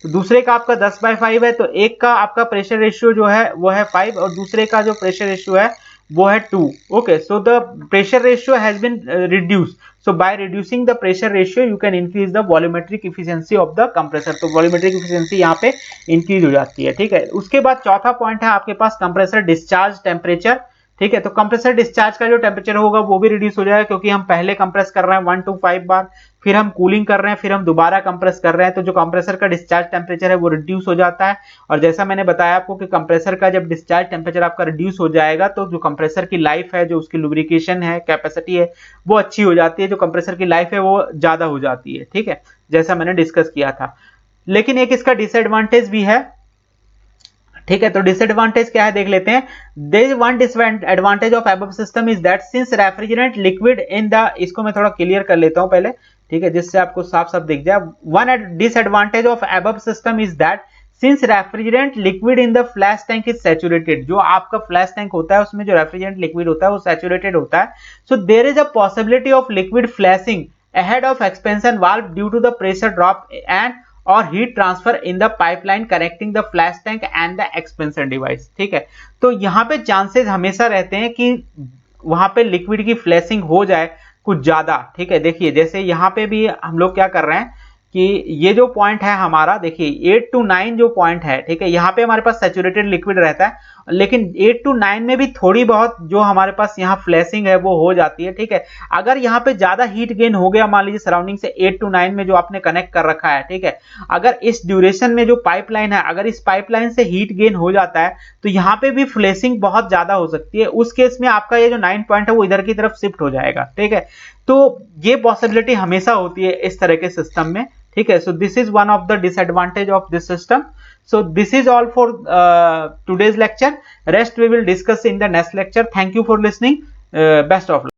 Speaker 1: तो दूसरे का आपका 10/5 है, तो एक का आपका प्रेशर रेशियो जो है वो है 5 और दूसरे का जो प्रेशर रेशियो है वो है 2। Okay, so the pressure ratio has been reduced, so by reducing the pressure ratio you can increase the volumetric efficiency of the compressor. तो वॉल्यूमेट्रिक इफिशियंसी यहाँ पे इंक्रीज हो जाती है, ठीक है। उसके बाद चौथा पॉइंट है आपके पास कंप्रेसर डिस्चार्ज टेम्परेचर, ठीक है। तो कंप्रेसर डिस्चार्ज का जो टेम्परेचर होगा वो भी रिड्यूस हो जाएगा, क्योंकि हम पहले कंप्रेस कर रहे हैं 1 to 5 बार, फिर हम कूलिंग कर रहे हैं, फिर हम दोबारा कंप्रेस कर रहे हैं, तो जो कंप्रेसर का डिस्चार्ज टेम्परेचर है वो रिड्यूस हो जाता है। और जैसा मैंने बताया आपको कि कंप्रेसर का जब डिस्चार्ज टेम्परेचर आपका रिड्यूस हो जाएगा तो जो कंप्रेसर की लाइफ है, जो उसकी लुब्रिकेशन है, कैपेसिटी है, वो अच्छी हो जाती है, जो कंप्रेसर की लाइफ है वो ज्यादा हो जाती है, ठीक है, जैसा मैंने डिस्कस किया था। लेकिन एक इसका डिसएडवांटेज भी है, ठीक है। तो डिसएडवांटेज क्या है देख लेते हैं। There is one disadvantage of above system is that since refrigerant liquid in the, इसको मैं थोड़ा क्लियर कर लेता हूं पहले, ठीक है, जिससे आपको साफ साफ दिख जाए। One disadvantage of above system is that since refrigerant liquid in the flash tank is saturated, जो आपका फ्लैश टैंक होता है उसमें जो रेफ्रिजरेंट लिक्विड होता है वो सैचुरेटेड होता है। So there is a possibility of liquid flashing ahead of expansion valve due to the pressure drop and और heat transfer in the pipeline connecting the flash tank and the expansion device, ठीक है। तो यहाँ पे chances हमेशा रहते हैं कि वहां पे लिक्विड की फ्लैशिंग हो जाए कुछ ज्यादा, ठीक है। देखिए जैसे यहाँ पे भी हम लोग क्या कर रहे हैं कि ये जो पॉइंट है हमारा, देखिए 8 to 9 जो पॉइंट है, ठीक है, यहाँ पे हमारे पास सैचुरेटेड लिक्विड रहता है, लेकिन 8 to 9 में भी थोड़ी बहुत जो हमारे पास यहाँ फ्लैशिंग है वो हो जाती है, ठीक है। अगर यहाँ पे ज्यादा हीट गेन हो गया, मान लीजिए सराउंडिंग से 8 to 9 में जो आपने कनेक्ट कर रखा है, ठीक है, अगर इस ड्यूरेशन में जो पाइपलाइन है, अगर इस पाइपलाइन से हीट गेन हो जाता है तो यहाँ पे भी फ्लैशिंग बहुत ज्यादा हो सकती है। उस केस में आपका ये जो 9 पॉइंट है वो इधर की तरफ शिफ्ट हो जाएगा, ठीक है। तो ये पॉसिबिलिटी हमेशा होती है इस तरह के सिस्टम में, ठीक है। So this is one of the disadvantage of this system. So this is all for today's lecture. Rest we will discuss in the next lecture. Thank you for listening. Best of luck.